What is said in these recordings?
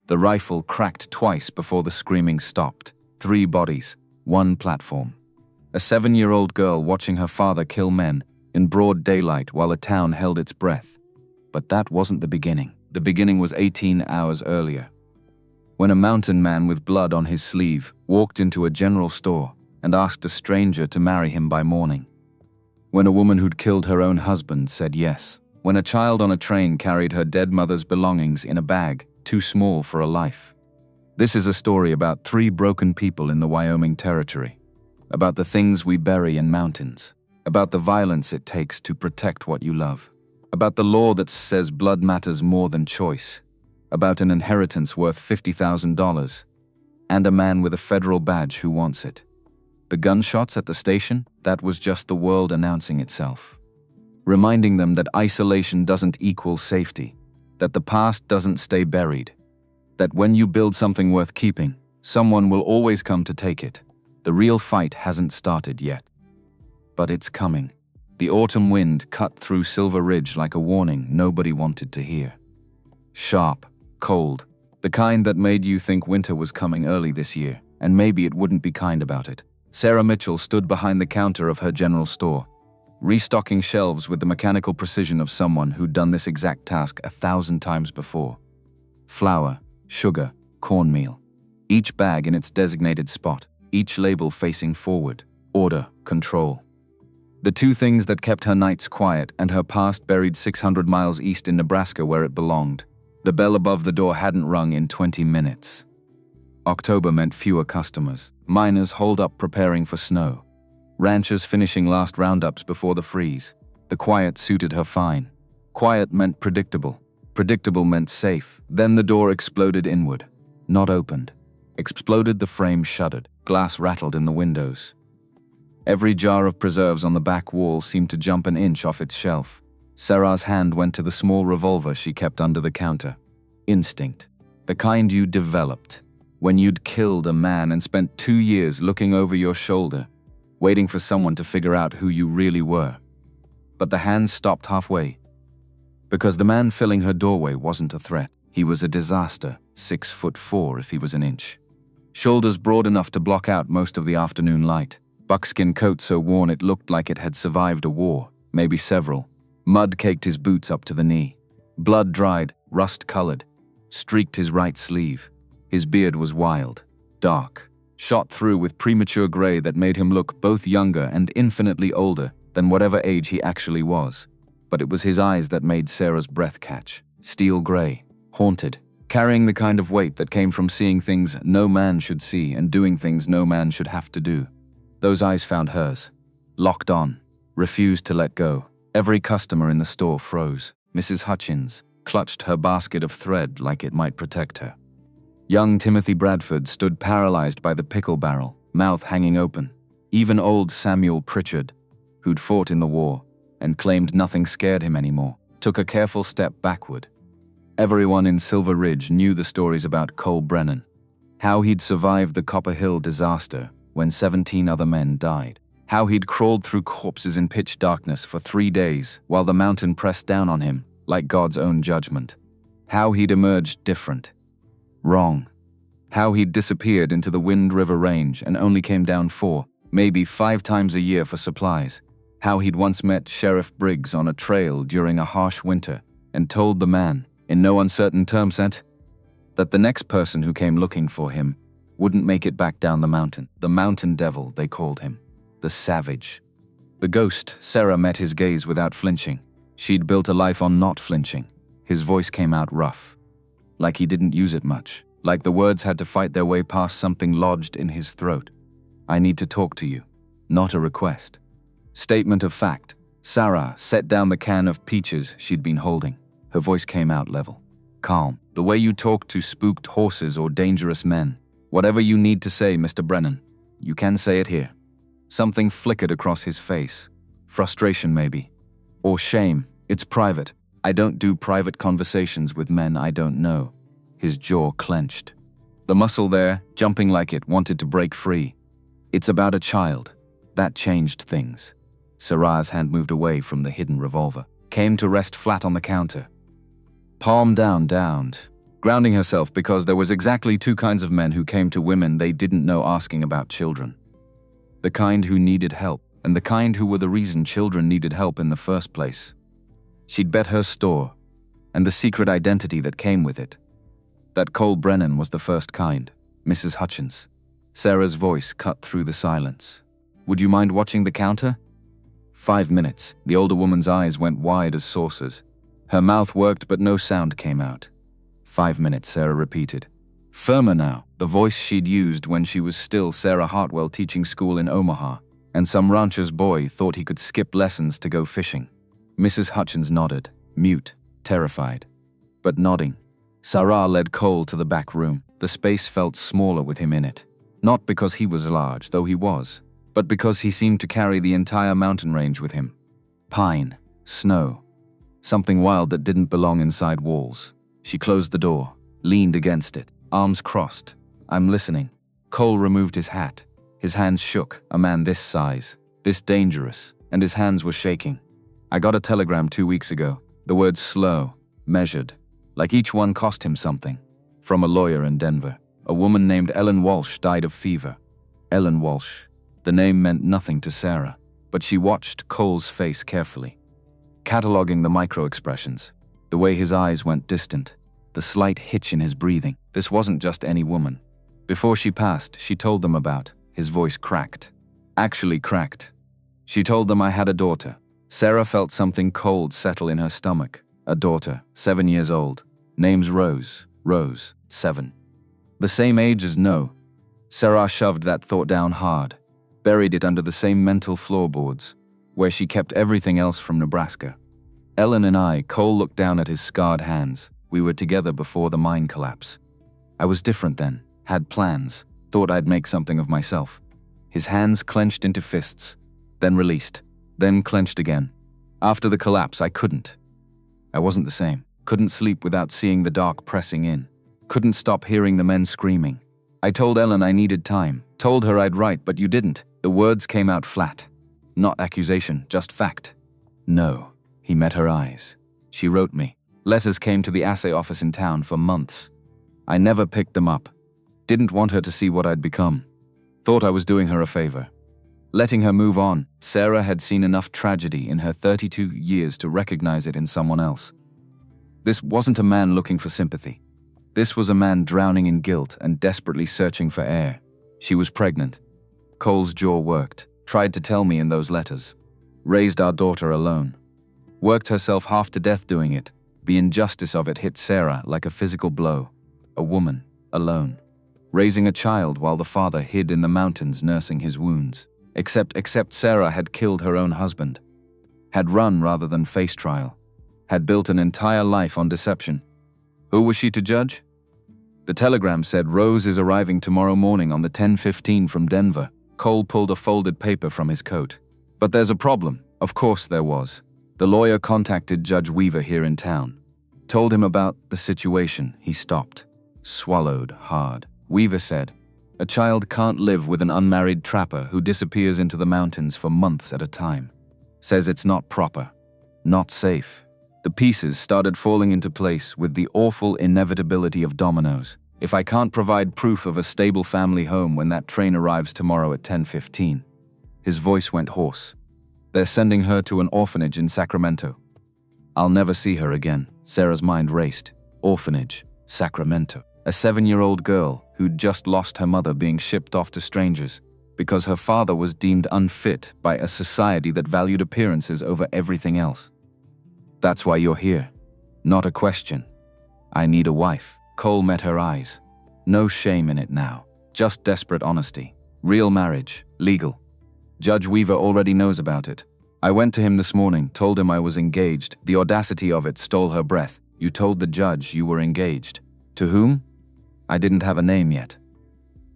The rifle cracked twice before the screaming stopped. 3 bodies, 1 platform. A 7-year-old girl watching her father kill men in broad daylight while the town held its breath. But that wasn't the beginning. The beginning was 18 hours earlier, when a mountain man with blood on his sleeve walked into a general store and asked a stranger to marry him by morning. When a woman who'd killed her own husband said yes. When a child on a train carried her dead mother's belongings in a bag too small for a life. This is a story about 3 broken people in the Wyoming Territory, about the things we bury in mountains, about the violence it takes to protect what you love, about the law that says blood matters more than choice, about an inheritance worth $50,000, and a man with a federal badge who wants it. The gunshots at the station, that was just the world announcing itself, reminding them that isolation doesn't equal safety, that the past doesn't stay buried, that when you build something worth keeping, someone will always come to take it. The real fight hasn't started yet. But it's coming. The autumn wind cut through Silver Ridge like a warning nobody wanted to hear. Sharp, cold, the kind that made you think winter was coming early this year, and maybe it wouldn't be kind about it. Sarah Mitchell stood behind the counter of her general store, restocking shelves with the mechanical precision of someone who'd done this exact task 1,000 times before. Flour, sugar, cornmeal, each bag in its designated spot, each label facing forward. Order, control. The 2 things that kept her nights quiet and her past buried 600 miles east in Nebraska where it belonged. The bell above the door hadn't rung in 20 minutes. October meant fewer customers. Miners holed up preparing for snow. Ranchers finishing last roundups before the freeze. The quiet suited her fine. Quiet meant predictable. Predictable meant safe. Then the door exploded inward. Not opened. Exploded, the frame shuddered. Glass rattled in the windows. Every jar of preserves on the back wall seemed to jump an inch off its shelf. Sarah's hand went to the small revolver she kept under the counter. Instinct. The kind you developed when you'd killed a man and spent 2 years looking over your shoulder, waiting for someone to figure out who you really were. But the hand stopped halfway, because the man filling her doorway wasn't a threat. He was a disaster, 6'4" if he was an inch. Shoulders broad enough to block out most of the afternoon light. Buckskin coat so worn it looked like it had survived a war, maybe several. Mud caked his boots up to the knee. Blood dried, rust-colored, streaked his right sleeve. His beard was wild, dark, shot through with premature gray that made him look both younger and infinitely older than whatever age he actually was. But it was his eyes that made Sarah's breath catch. Steel gray, haunted, carrying the kind of weight that came from seeing things no man should see and doing things no man should have to do. Those eyes found hers, locked on, refused to let go. Every customer in the store froze. Mrs. Hutchins clutched her basket of thread like it might protect her. Young Timothy Bradford stood paralyzed by the pickle barrel, mouth hanging open. Even old Samuel Pritchard, who'd fought in the war and claimed nothing scared him anymore, took a careful step backward. Everyone in Silver Ridge knew the stories about Cole Brennan, how he'd survived the Copper Hill disaster when 17 other men died, how he'd crawled through corpses in pitch darkness for 3 days while the mountain pressed down on him like God's own judgment, how he'd emerged different, wrong, how he'd disappeared into the Wind River Range and only came down 4, maybe 5 times a year for supplies, how he'd once met Sheriff Briggs on a trail during a harsh winter and told the man, in no uncertain terms, that the next person who came looking for him wouldn't make it back down the mountain. The mountain devil, they called him. The savage. The ghost. Sarah met his gaze without flinching. She'd built a life on not flinching. His voice came out rough, like he didn't use it much, like the words had to fight their way past something lodged in his throat. I need to talk to you. Not a request. Statement of fact. Sarah set down the can of peaches she'd been holding. Her voice came out level, calm, the way you talk to spooked horses or dangerous men. Whatever you need to say, Mr. Brennan, you can say it here. Something flickered across his face. Frustration, maybe. Or shame. It's private. I don't do private conversations with men I don't know. His jaw clenched. The muscle there, jumping like it wanted to break free. It's about a child. That changed things. Sarah's hand moved away from the hidden revolver, came to rest flat on the counter. Palm down, downed. grounding herself because there was exactly two kinds of men who came to women they didn't know asking about children. The kind who needed help, and the kind who were the reason children needed help in the first place. She'd bet her store, and the secret identity that came with it. That Cole Brennan was the first kind, Mrs. Hutchins. Sarah's voice cut through the silence. Would you mind watching the counter? 5 minutes. The older woman's eyes went wide as saucers. Her mouth worked but no sound came out. 5 minutes, Sarah repeated. Firmer now, the voice she'd used when she was still Sarah Hartwell teaching school in Omaha, and some rancher's boy thought he could skip lessons to go fishing. Mrs. Hutchins nodded, mute, terrified, but nodding. Sarah led Cole to the back room. The space felt smaller with him in it. Not because he was large, though he was, but because he seemed to carry the entire mountain range with him. Pine, snow, something wild that didn't belong inside walls. She closed the door, leaned against it, arms crossed. I'm listening. Cole removed his hat. His hands shook, a man this size, this dangerous, and his hands were shaking. I got a telegram 2 weeks ago. The words slow, measured, like each one cost him something. From a lawyer in Denver. A woman named Ellen Walsh died of fever. Ellen Walsh. The name meant nothing to Sarah, but she watched Cole's face carefully, cataloging the micro-expressions, the way his eyes went distant, the slight hitch in his breathing. This wasn't just any woman. Before she passed, she told them about. His voice cracked. Actually cracked. She told them I had a daughter. Sarah felt something cold settle in her stomach. A daughter, 7 years old. Name's Rose. Rose, 7. The same age as No. Sarah shoved that thought down hard, buried it under the same mental floorboards, where she kept everything else from Nebraska. Ellen and I, Cole looked down at his scarred hands. We were together before the mine collapse. I was different then, had plans, thought I'd make something of myself. His hands clenched into fists, then released, then clenched again. After the collapse, I couldn't. I wasn't the same. Couldn't sleep without seeing the dark pressing in. Couldn't stop hearing the men screaming. I told Ellen I needed time. Told her I'd write, but you didn't. The words came out flat. Not accusation, just fact. No. He met her eyes. She wrote me. Letters came to the assay office in town for months. I never picked them up. Didn't want her to see what I'd become. Thought I was doing her a favor. Letting her move on. Sarah had seen enough tragedy in her 32 years to recognize it in someone else. This wasn't a man looking for sympathy. This was a man drowning in guilt and desperately searching for air. She was pregnant. Cole's jaw worked. Tried to tell me in those letters. Raised our daughter alone. Worked herself half to death doing it. The injustice of it hit Sarah like a physical blow. A woman, alone. Raising a child while the father hid in the mountains nursing his wounds. Except Sarah had killed her own husband. Had run rather than face trial. Had built an entire life on deception. Who was she to judge? The telegram said Rose is arriving tomorrow morning on the 10:15 from Denver. Cole pulled a folded paper from his coat. But there's a problem. Of course there was. The lawyer contacted Judge Weaver here in town. Told him about the situation. He stopped. Swallowed hard. Weaver said, a child can't live with an unmarried trapper who disappears into the mountains for months at a time. Says it's not proper. Not safe. The pieces started falling into place with the awful inevitability of dominoes. If I can't provide proof of a stable family home when that train arrives tomorrow at 10:15. His voice went hoarse. They're sending her to an orphanage in Sacramento. I'll never see her again. Sarah's mind raced. Orphanage, Sacramento. A 7-year-old girl who'd just lost her mother being shipped off to strangers because her father was deemed unfit by a society that valued appearances over everything else. That's why you're here. Not a question. I need a wife. Cole met her eyes. No shame in it now. Just desperate honesty. Real marriage. Legal. Judge Weaver already knows about it. I went to him this morning, told him I was engaged. The audacity of it stole her breath. You told the judge you were engaged. To whom? I didn't have a name yet.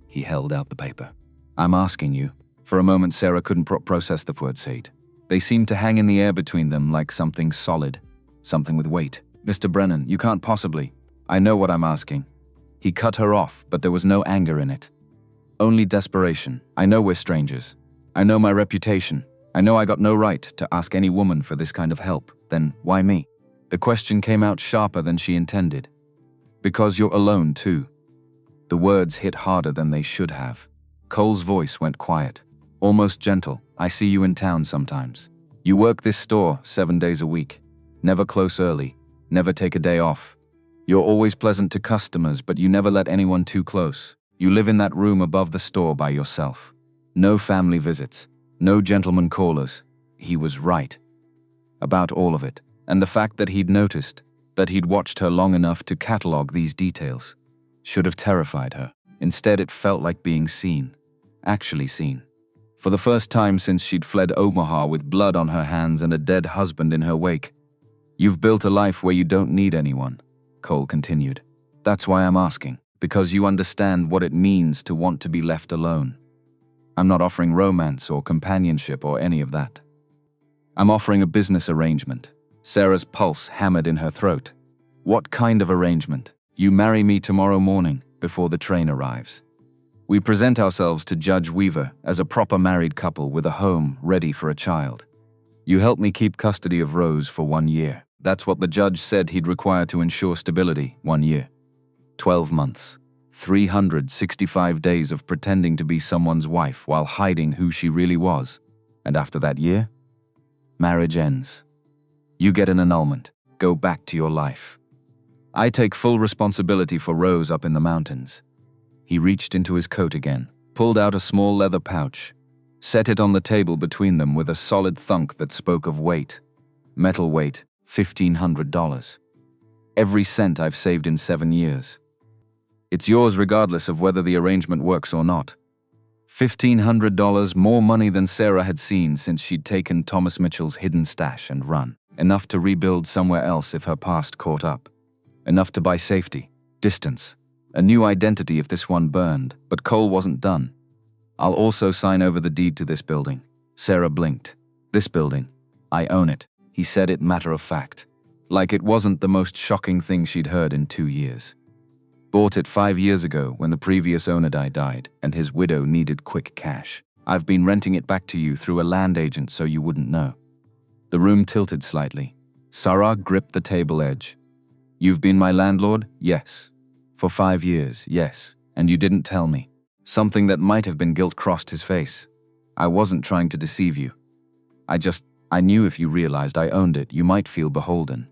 He held out the paper. I'm asking you. For a moment, Sarah couldn't process the words said. They seemed to hang in the air between them like something solid. Something with weight. Mr. Brennan, you can't possibly. I know what I'm asking. He cut her off, but there was no anger in it. Only desperation. I know we're strangers. I know my reputation. I know I got no right to ask any woman for this kind of help. Then why me? The question came out sharper than she intended. Because you're alone too. The words hit harder than they should have. Cole's voice went quiet, almost gentle. I see you in town sometimes. You work this store 7 days a week. Never close early, never take a day off. You're always pleasant to customers, but you never let anyone too close. You live in that room above the store by yourself. No family visits, no gentleman callers. He was right about all of it, and the fact that he'd noticed, that he'd watched her long enough to catalog these details, should have terrified her. Instead, it felt like being seen, actually seen. For the first time since she'd fled Omaha with blood on her hands and a dead husband in her wake. You've built a life where you don't need anyone, Cole continued. That's why I'm asking, because you understand what it means to want to be left alone. I'm not offering romance or companionship or any of that. I'm offering a business arrangement. Sarah's pulse hammered in her throat. What kind of arrangement? You marry me tomorrow morning before the train arrives. We present ourselves to Judge Weaver as a proper married couple with a home ready for a child. You help me keep custody of Rose for 1 year. That's what the judge said he'd require to ensure stability. 1 year. 12 months. 365 days of pretending to be someone's wife while hiding who she really was. And after that year, marriage ends. You get an annulment. Go back to your life. I take full responsibility for Rose up in the mountains. He reached into his coat again, pulled out a small leather pouch, set it on the table between them with a solid thunk that spoke of weight. Metal weight, $1,500. Every cent I've saved in 7 years. It's yours regardless of whether the arrangement works or not. $1,500, more money than Sarah had seen since she'd taken Thomas Mitchell's hidden stash and run. Enough to rebuild somewhere else if her past caught up. Enough to buy safety, distance, a new identity if this one burned. But Cole wasn't done. I'll also sign over the deed to this building. Sarah blinked. This building. I own it. He said it matter of fact. Like it wasn't the most shocking thing she'd heard in 2 years. Bought it 5 years ago when the previous owner died and his widow needed quick cash. I've been renting it back to you through a land agent so you wouldn't know. The room tilted slightly. Sarah gripped the table edge. You've been my landlord? Yes. For 5 years, yes. And you didn't tell me. Something that might have been guilt crossed his face. I wasn't trying to deceive you. I knew if you realized I owned it, you might feel beholden.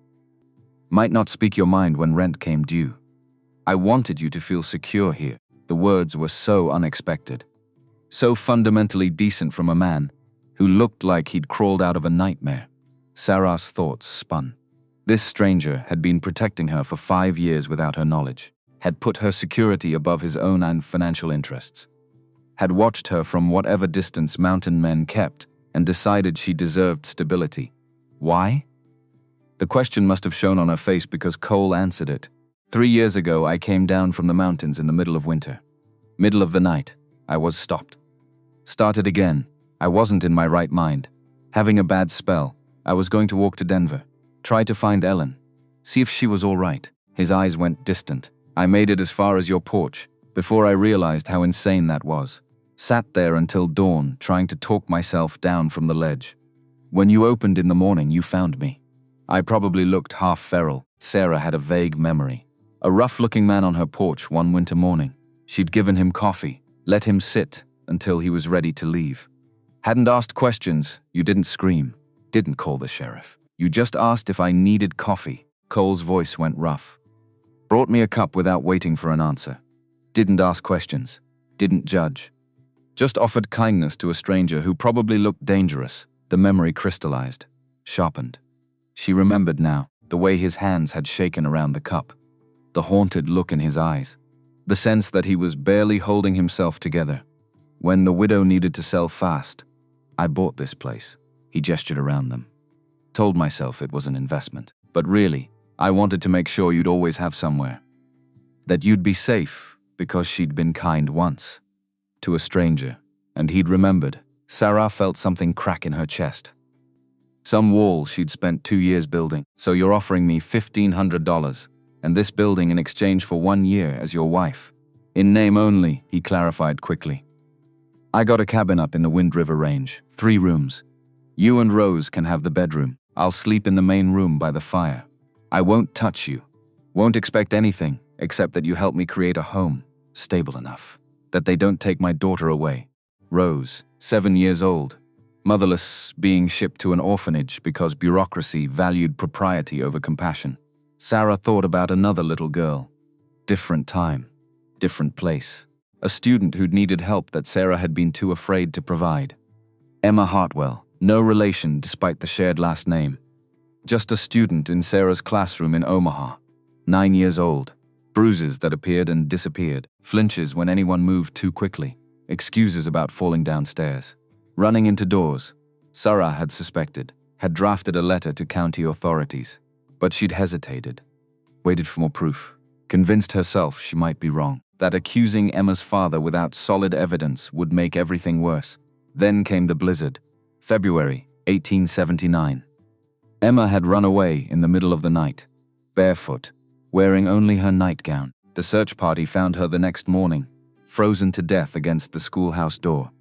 Might not speak your mind when rent came due. I wanted you to feel secure here. The words were so unexpected. So fundamentally decent from a man who looked like he'd crawled out of a nightmare. Sarah's thoughts spun. This stranger had been protecting her for 5 years without her knowledge, had put her security above his own and financial interests, had watched her from whatever distance mountain men kept and decided she deserved stability. Why? The question must have shown on her face because Cole answered it. 3 years ago, I came down from the mountains in the middle of winter. Middle of the night, I was stopped. Started again. I wasn't in my right mind. Having a bad spell. I was going to walk to Denver. Try to find Ellen. See if she was all right. His eyes went distant. I made it as far as your porch, before I realized how insane that was. Sat there until dawn, trying to talk myself down from the ledge. When you opened in the morning, you found me. I probably looked half feral. Sarah had a vague memory. A rough-looking man on her porch one winter morning. She'd given him coffee, let him sit until he was ready to leave. Hadn't asked questions, you didn't scream, didn't call the sheriff. You just asked if I needed coffee. Cole's voice went rough. Brought me a cup without waiting for an answer. Didn't ask questions, didn't judge. Just offered kindness to a stranger who probably looked dangerous. The memory crystallized, sharpened. She remembered now, the way his hands had shaken around the cup. The haunted look in his eyes. The sense that he was barely holding himself together. When the widow needed to sell fast, I bought this place. He gestured around them. Told myself it was an investment. But really, I wanted to make sure you'd always have somewhere. That you'd be safe, because she'd been kind once. To a stranger, and he'd remembered. Sarah felt something crack in her chest. Some wall she'd spent 2 years building. So you're offering me $1,500, and this building in exchange for 1 year as your wife. In name only, he clarified quickly. I got a cabin up in the Wind River Range, 3 rooms. You and Rose can have the bedroom. I'll sleep in the main room by the fire. I won't touch you. Won't expect anything, except that you help me create a home, stable enough, that they don't take my daughter away. Rose, 7 years old, motherless, being shipped to an orphanage because bureaucracy valued propriety over compassion. Sarah thought about another little girl. Different time, different place. A student who'd needed help that Sarah had been too afraid to provide. Emma Hartwell, no relation despite the shared last name. Just a student in Sarah's classroom in Omaha. 9 years old. Bruises that appeared and disappeared. Flinches when anyone moved too quickly. Excuses about falling downstairs. Running into doors. Sarah had suspected. Had drafted a letter to county authorities. But she'd hesitated. Waited for more proof. Convinced herself she might be wrong. That accusing Emma's father without solid evidence would make everything worse. Then came the blizzard. February 1879. Emma had run away in the middle of the night. Barefoot. Wearing only her nightgown. The search party found her the next morning. Frozen to death against the schoolhouse door.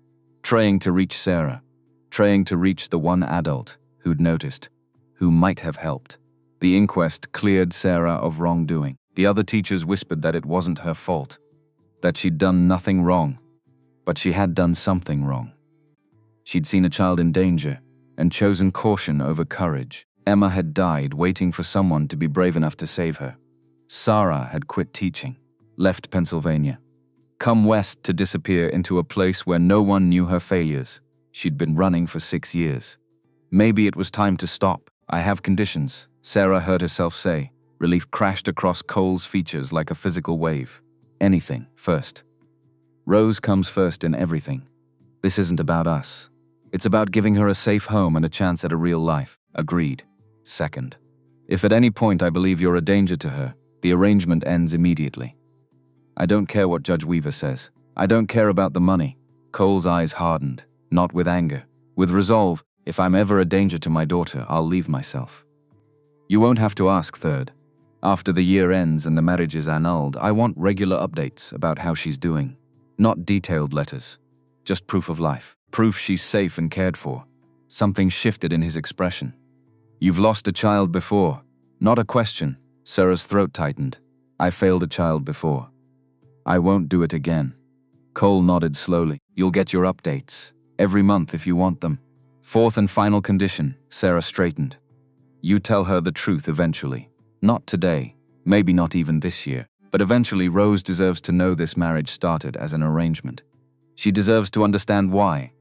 Trying to reach Sarah. Trying to reach the one adult who'd noticed. Who might have helped. The inquest cleared Sarah of wrongdoing. The other teachers whispered that it wasn't her fault. That she'd done nothing wrong. But she had done something wrong. She'd seen a child in danger and chosen caution over courage. Emma had died waiting for someone to be brave enough to save her. Sarah had quit teaching, left Pennsylvania, come west to disappear into a place where no one knew her failures. She'd been running for 6 years. Maybe it was time to stop. I have conditions, Sarah heard herself say. Relief crashed across Cole's features like a physical wave. Anything first. Rose comes first in everything. This isn't about us. It's about giving her a safe home and a chance at a real life. Agreed. Second. If at any point I believe you're a danger to her, the arrangement ends immediately. I don't care what Judge Weaver says. I don't care about the money. Cole's eyes hardened, not with anger, with resolve. If I'm ever a danger to my daughter, I'll leave myself. You won't have to ask, third. After the year ends and the marriage is annulled, I want regular updates about how she's doing. Not detailed letters. Just proof of life. Proof she's safe and cared for. Something shifted in his expression. You've lost a child before. Not a question. Sarah's throat tightened. I failed a child before. I won't do it again. Cole nodded slowly. You'll get your updates. Every month if you want them. Fourth and final condition. Sarah straightened. You tell her the truth eventually. Not today. Maybe not even this year. But eventually Rose deserves to know this marriage started as an arrangement. She deserves to understand why.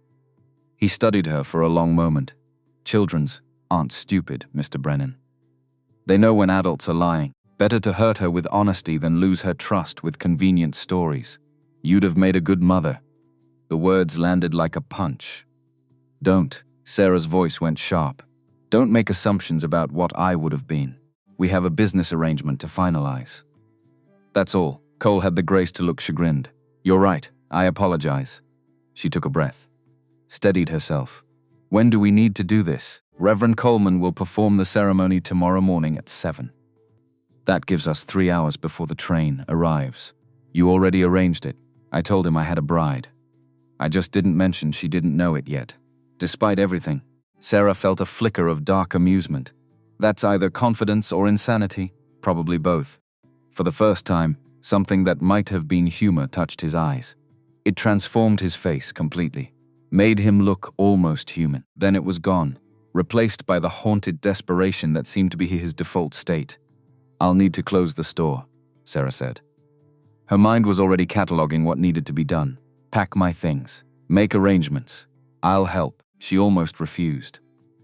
He studied her for a long moment. Children's aren't stupid, Mr. Brennan. They know when adults are lying. Better to hurt her with honesty than lose her trust with convenient stories. You'd have made a good mother. The words landed like a punch. Don't. Sarah's voice went sharp. Don't make assumptions about what I would have been. We have a business arrangement to finalize. That's all. Cole had the grace to look chagrined. You're right. I apologize. She took a breath. Steadied herself. When do we need to do this? Reverend Coleman will perform the ceremony tomorrow morning at 7. That gives us 3 hours before the train arrives. You already arranged it. I told him I had a bride. I just didn't mention she didn't know it yet. Despite everything, Sarah felt a flicker of dark amusement. That's either confidence or insanity, probably both. For the first time, something that might have been humor touched his eyes. It transformed his face completely, made him look almost human. Then it was gone, replaced by the haunted desperation that seemed to be his default state. I'll need to close the store, Sarah said. Her mind was already cataloging what needed to be done. Pack my things. Make arrangements. I'll help. She almost refused.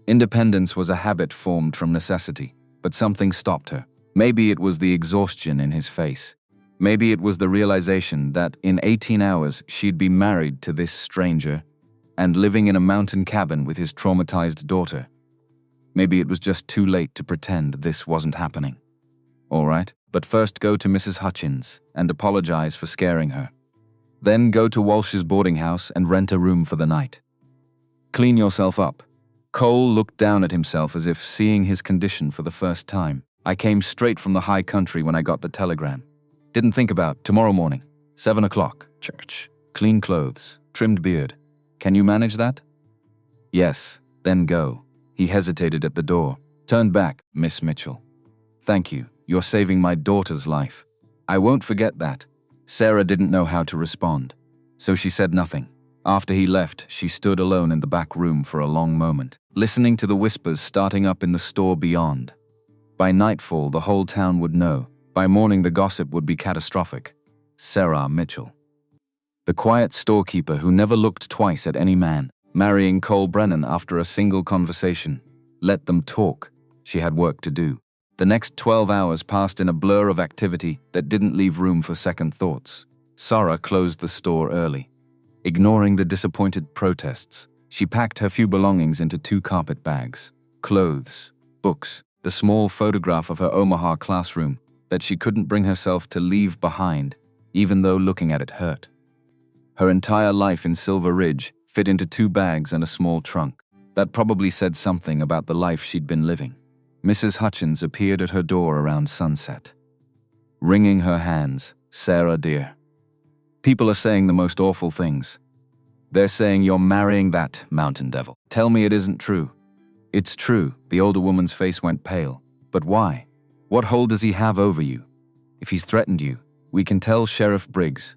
Independence was a habit formed from necessity, but something stopped her. Maybe it was the exhaustion in his face. Maybe it was the realization that in 18 hours she'd be married to this stranger and living in a mountain cabin with his traumatized daughter. Maybe it was just too late to pretend this wasn't happening. All right, but first go to Mrs. Hutchins and apologize for scaring her. Then go to Walsh's boarding house and rent a room for the night. Clean yourself up. Cole looked down at himself as if seeing his condition for the first time. I came straight from the high country when I got the telegram. Didn't think about tomorrow morning, 7 o'clock, church. Clean clothes, trimmed beard. Can you manage that? Yes, then go. He hesitated at the door. Turned back, Miss Mitchell. Thank you. You're saving my daughter's life. I won't forget that. Sarah didn't know how to respond, so she said nothing. After he left, she stood alone in the back room for a long moment, listening to the whispers starting up in the store beyond. By nightfall, the whole town would know. By morning, the gossip would be catastrophic. Sarah Mitchell. The quiet storekeeper who never looked twice at any man, marrying Cole Brennan after a single conversation. Let them talk. She had work to do. The next 12 hours passed in a blur of activity that didn't leave room for second thoughts. Sarah closed the store early. Ignoring the disappointed protests, she packed her few belongings into 2 carpet bags. Clothes, books, the small photograph of her Omaha classroom that she couldn't bring herself to leave behind, even though looking at it hurt. Her entire life in Silver Ridge fit into 2 bags and a small trunk. That probably said something about the life she'd been living. Mrs. Hutchins appeared at her door around sunset. Wringing her hands, "Sarah, dear. People are saying the most awful things. They're saying you're marrying that mountain devil. Tell me it isn't true." "It's true." The older woman's face went pale. "But why? What hold does he have over you? If he's threatened you, we can tell Sheriff Briggs."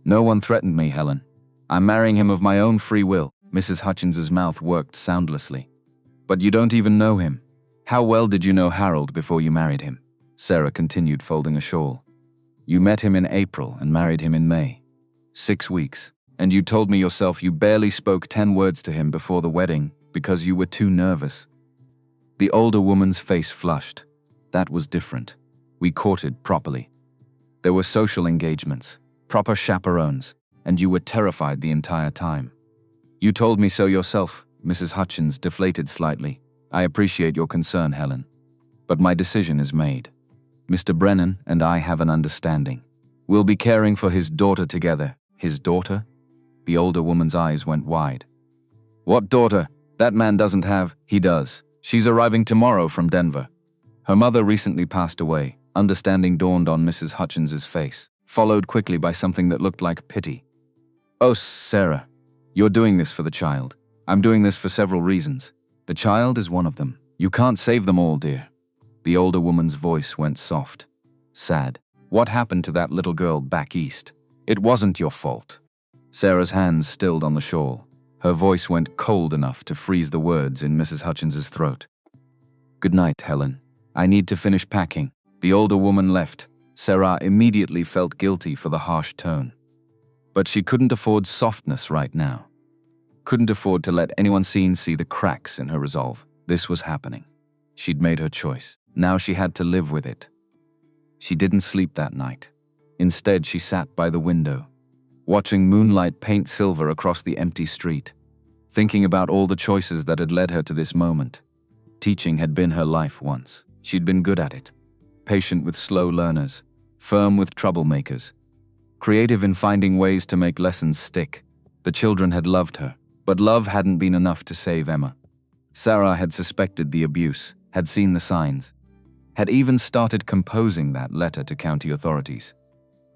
"No one threatened me, Helen. I'm marrying him of my own free will." Mrs. Hutchins's mouth worked soundlessly. "But you don't even know him. How well did you know Harold before you married him?" Sarah continued, folding a shawl. "You met him in April and married him in May. 6 weeks. And you told me yourself you barely spoke 10 words to him before the wedding because you were too nervous." The older woman's face flushed. "That was different. We courted properly. There were social engagements, proper chaperones, and you were terrified the entire time. You told me so yourself." Mrs. Hutchins deflated slightly. "I appreciate your concern, Helen. But my decision is made. Mr. Brennan and I have an understanding. We'll be caring for his daughter together." "His daughter?" The older woman's eyes went wide. "What daughter? That man doesn't have..." "He does. She's arriving tomorrow from Denver. Her mother recently passed away." Understanding dawned on Mrs. Hutchins's face, followed quickly by something that looked like pity. "Oh, Sarah, you're doing this for the child. I'm doing this for several reasons. The child is one of them. You can't save them all, dear." The older woman's voice went soft, sad. "What happened to that little girl back east? It wasn't your fault." Sarah's hands stilled on the shawl. Her voice went cold enough to freeze the words in Mrs. Hutchins's throat. "Good night, Helen. I need to finish packing." The older woman left. Sarah immediately felt guilty for the harsh tone. But she couldn't afford softness right now. Couldn't afford to let anyone see the cracks in her resolve. This was happening. She'd made her choice. Now she had to live with it. She didn't sleep that night. Instead, she sat by the window, watching moonlight paint silver across the empty street, thinking about all the choices that had led her to this moment. Teaching had been her life once. She'd been good at it. Patient with slow learners, firm with troublemakers, creative in finding ways to make lessons stick. The children had loved her, but love hadn't been enough to save Emma. Sarah had suspected the abuse, had seen the signs, had even started composing that letter to county authorities.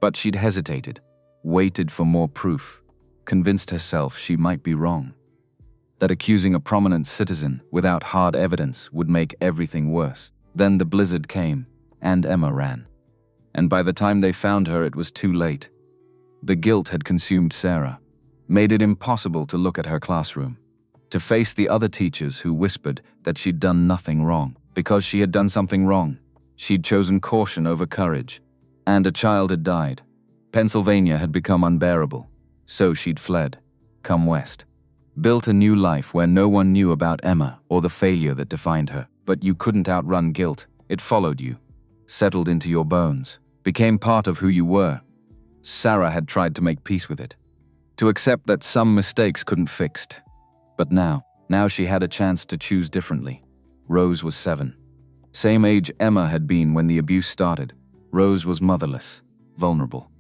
But she'd hesitated, waited for more proof, convinced herself she might be wrong, that accusing a prominent citizen without hard evidence would make everything worse. Then the blizzard came, and Emma ran. And by the time they found her, it was too late. The guilt had consumed Sarah, made it impossible to look at her classroom, to face the other teachers who whispered that she'd done nothing wrong. Because she had done something wrong, she'd chosen caution over courage, and a child had died. Pennsylvania had become unbearable, so she'd fled, come west, built a new life where no one knew about Emma or the failure that defined her. But you couldn't outrun guilt. It followed you, settled into your bones, became part of who you were. Sarah had tried to make peace with it, to accept that some mistakes couldn't be fixed. But now she had a chance to choose differently. Rose was 7. Same age Emma had been when the abuse started. Rose was motherless, vulnerable,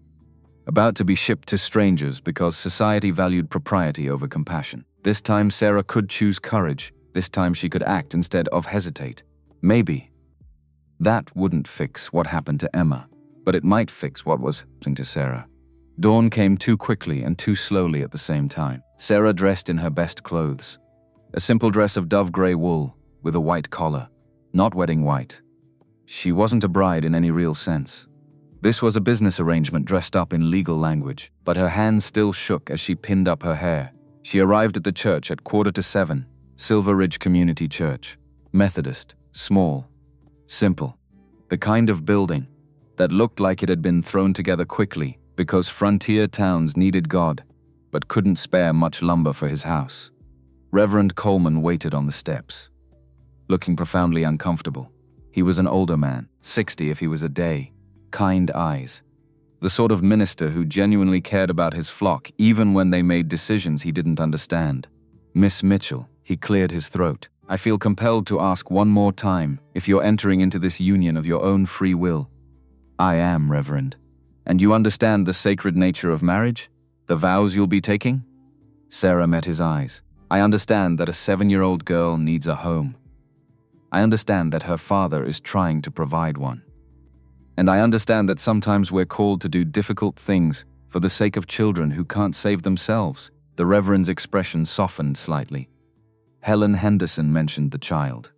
about to be shipped to strangers because society valued propriety over compassion. This time Sarah could choose courage. This time she could act instead of hesitate. Maybe that wouldn't fix what happened to Emma, but it might fix what was happening to Sarah. Dawn came too quickly and too slowly at the same time. Sarah dressed in her best clothes. A simple dress of dove gray wool with a white collar, not wedding white. She wasn't a bride in any real sense. This was a business arrangement dressed up in legal language, but her hands still shook as she pinned up her hair. She arrived at the church at 6:45, Silver Ridge Community Church. Methodist, small, simple. The kind of building that looked like it had been thrown together quickly because frontier towns needed God, but couldn't spare much lumber for his house. Reverend Coleman waited on the steps, looking profoundly uncomfortable. He was an older man, 60 if he was a day, kind eyes. The sort of minister who genuinely cared about his flock even when they made decisions he didn't understand. Miss Mitchell, he cleared his throat. I feel compelled to ask one more time if you're entering into this union of your own free will. I am, Reverend. And you understand the sacred nature of marriage? The vows you'll be taking? Sarah met his eyes. I understand that a 7-year-old girl needs a home. I understand that her father is trying to provide one. And I understand that sometimes we're called to do difficult things for the sake of children who can't save themselves. The Reverend's expression softened slightly. Helen Henderson mentioned the child.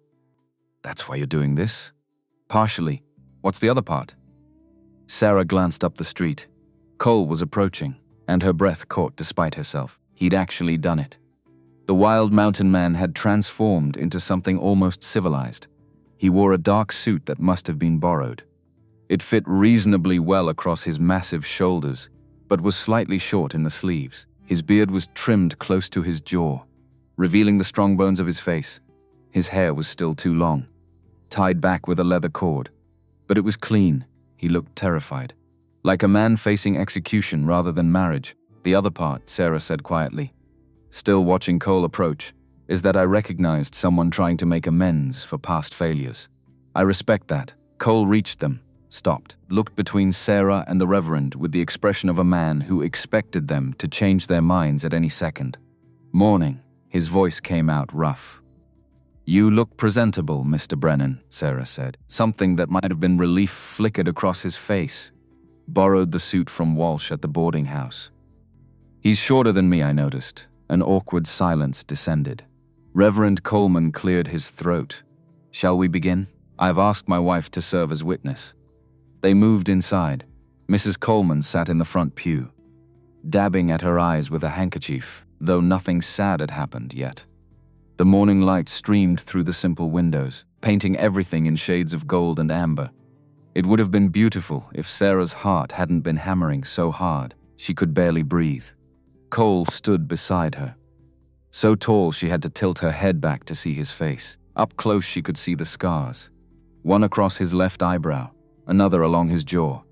That's why you're doing this? Partially. What's the other part? Sarah glanced up the street. Cole was approaching, and her breath caught despite herself. He'd actually done it. The wild mountain man had transformed into something almost civilized. He wore a dark suit that must have been borrowed. It fit reasonably well across his massive shoulders, but was slightly short in the sleeves. His beard was trimmed close to his jaw, revealing the strong bones of his face. His hair was still too long, tied back with a leather cord, but it was clean. He looked terrified, like a man facing execution rather than marriage. The other part, Sarah said quietly, still watching Cole approach, is that I recognized someone trying to make amends for past failures. I respect that. Cole reached them, stopped, looked between Sarah and the Reverend with the expression of a man who expected them to change their minds at any second. Morning. His voice came out rough. You look presentable, Mr. Brennan, Sarah said. Something that might have been relief flickered across his face. Borrowed the suit from Walsh at the boarding house. He's shorter than me, I noticed. An awkward silence descended. Reverend Coleman cleared his throat. Shall we begin? I've asked my wife to serve as witness. They moved inside. Mrs. Coleman sat in the front pew, dabbing at her eyes with a handkerchief, though nothing sad had happened yet. The morning light streamed through the simple windows, painting everything in shades of gold and amber. It would have been beautiful if Sarah's heart hadn't been hammering so hard she could barely breathe. Cole stood beside her, so tall she had to tilt her head back to see his face. Up close she could see the scars, one across his left eyebrow, another along his jaw,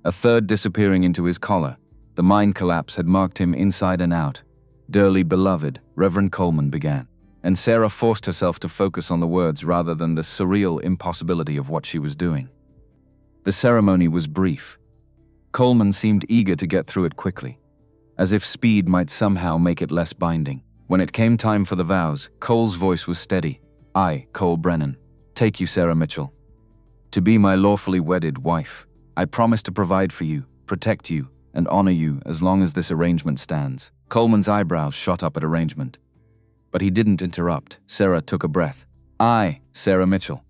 a third disappearing into his collar. The mind collapse had marked him inside and out. Dearly beloved, Reverend Coleman began, and Sarah forced herself to focus on the words rather than the surreal impossibility of what she was doing. The ceremony was brief. Coleman seemed eager to get through it quickly, as if speed might somehow make it less binding. When it came time for the vows, Cole's voice was steady. I, Cole Brennan, take you, Sarah Mitchell, to be my lawfully wedded wife. I promise to provide for you, protect you, and honor you as long as this arrangement stands. Coleman's eyebrows shot up at arrangement, but he didn't interrupt. Sarah took a breath. I, Sarah Mitchell,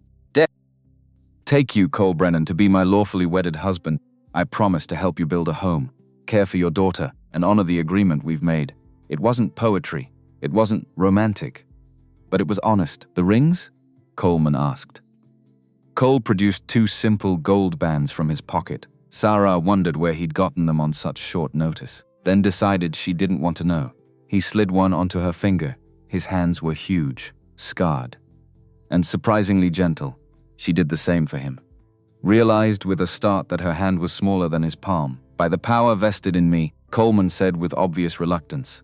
take you, Cole Brennan, to be my lawfully wedded husband. I promise to help you build a home, care for your daughter, and honor the agreement we've made. It wasn't poetry. It wasn't romantic, but it was honest. The rings? Coleman asked. Cole produced 2 simple gold bands from his pocket. Sarah wondered where he'd gotten them on such short notice, then decided she didn't want to know. He slid one onto her finger. His hands were huge, scarred, and surprisingly gentle. She did the same for him. Realized with a start that her hand was smaller than his palm. By the power vested in me, Coleman said with obvious reluctance,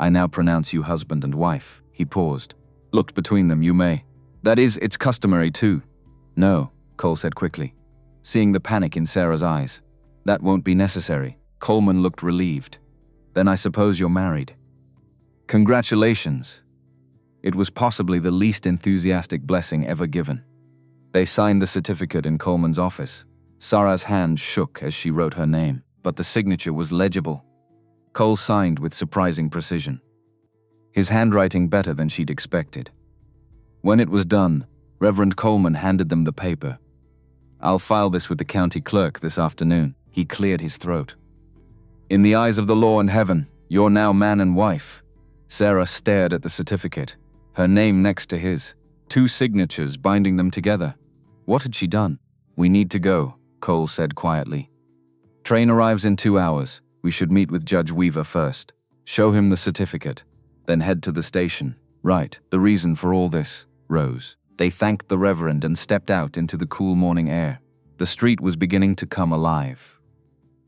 I now pronounce you husband and wife. He paused, looked between them. You may. That is, it's customary too. No, Cole said quickly, seeing the panic in Sarah's eyes. That won't be necessary. Coleman looked relieved. Then I suppose you're married. Congratulations. It was possibly the least enthusiastic blessing ever given. They signed the certificate in Coleman's office. Sarah's hand shook as she wrote her name, but the signature was legible. Cole signed with surprising precision, his handwriting better than she'd expected. When it was done, Reverend Coleman handed them the paper. I'll file this with the county clerk this afternoon. He cleared his throat. In the eyes of the law and heaven, you're now man and wife. Sarah stared at the certificate, her name next to his, 2 signatures binding them together. What had she done? We need to go, Cole said quietly. Train arrives in 2 hours. We should meet with Judge Weaver first. Show him the certificate, then head to the station. Right, the reason for all this, Rose. They thanked the Reverend and stepped out into the cool morning air. The street was beginning to come alive.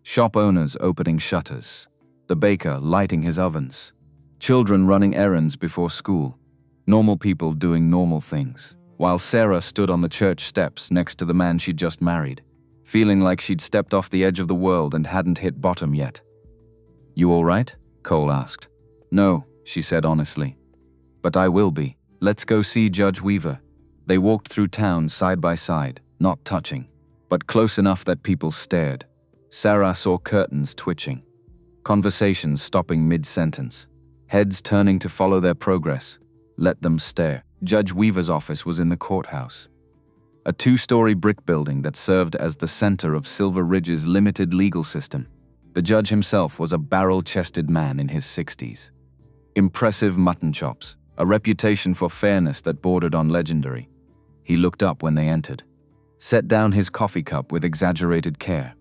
Shop owners opening shutters, the baker lighting his ovens, children running errands before school, normal people doing normal things, while Sarah stood on the church steps next to the man she'd just married, feeling like she'd stepped off the edge of the world and hadn't hit bottom yet. You all right? Cole asked. No, she said honestly. But I will be. Let's go see Judge Weaver. They walked through town side by side, not touching, but close enough that people stared. Sarah saw curtains twitching, conversations stopping mid-sentence, heads turning to follow their progress. Let them stare. Judge Weaver's office was in the courthouse, a 2-story brick building that served as the center of Silver Ridge's limited legal system. The judge himself was a barrel-chested man in his 60s. Impressive mutton chops, a reputation for fairness that bordered on legendary. He looked up when they entered, set down his coffee cup with exaggerated care.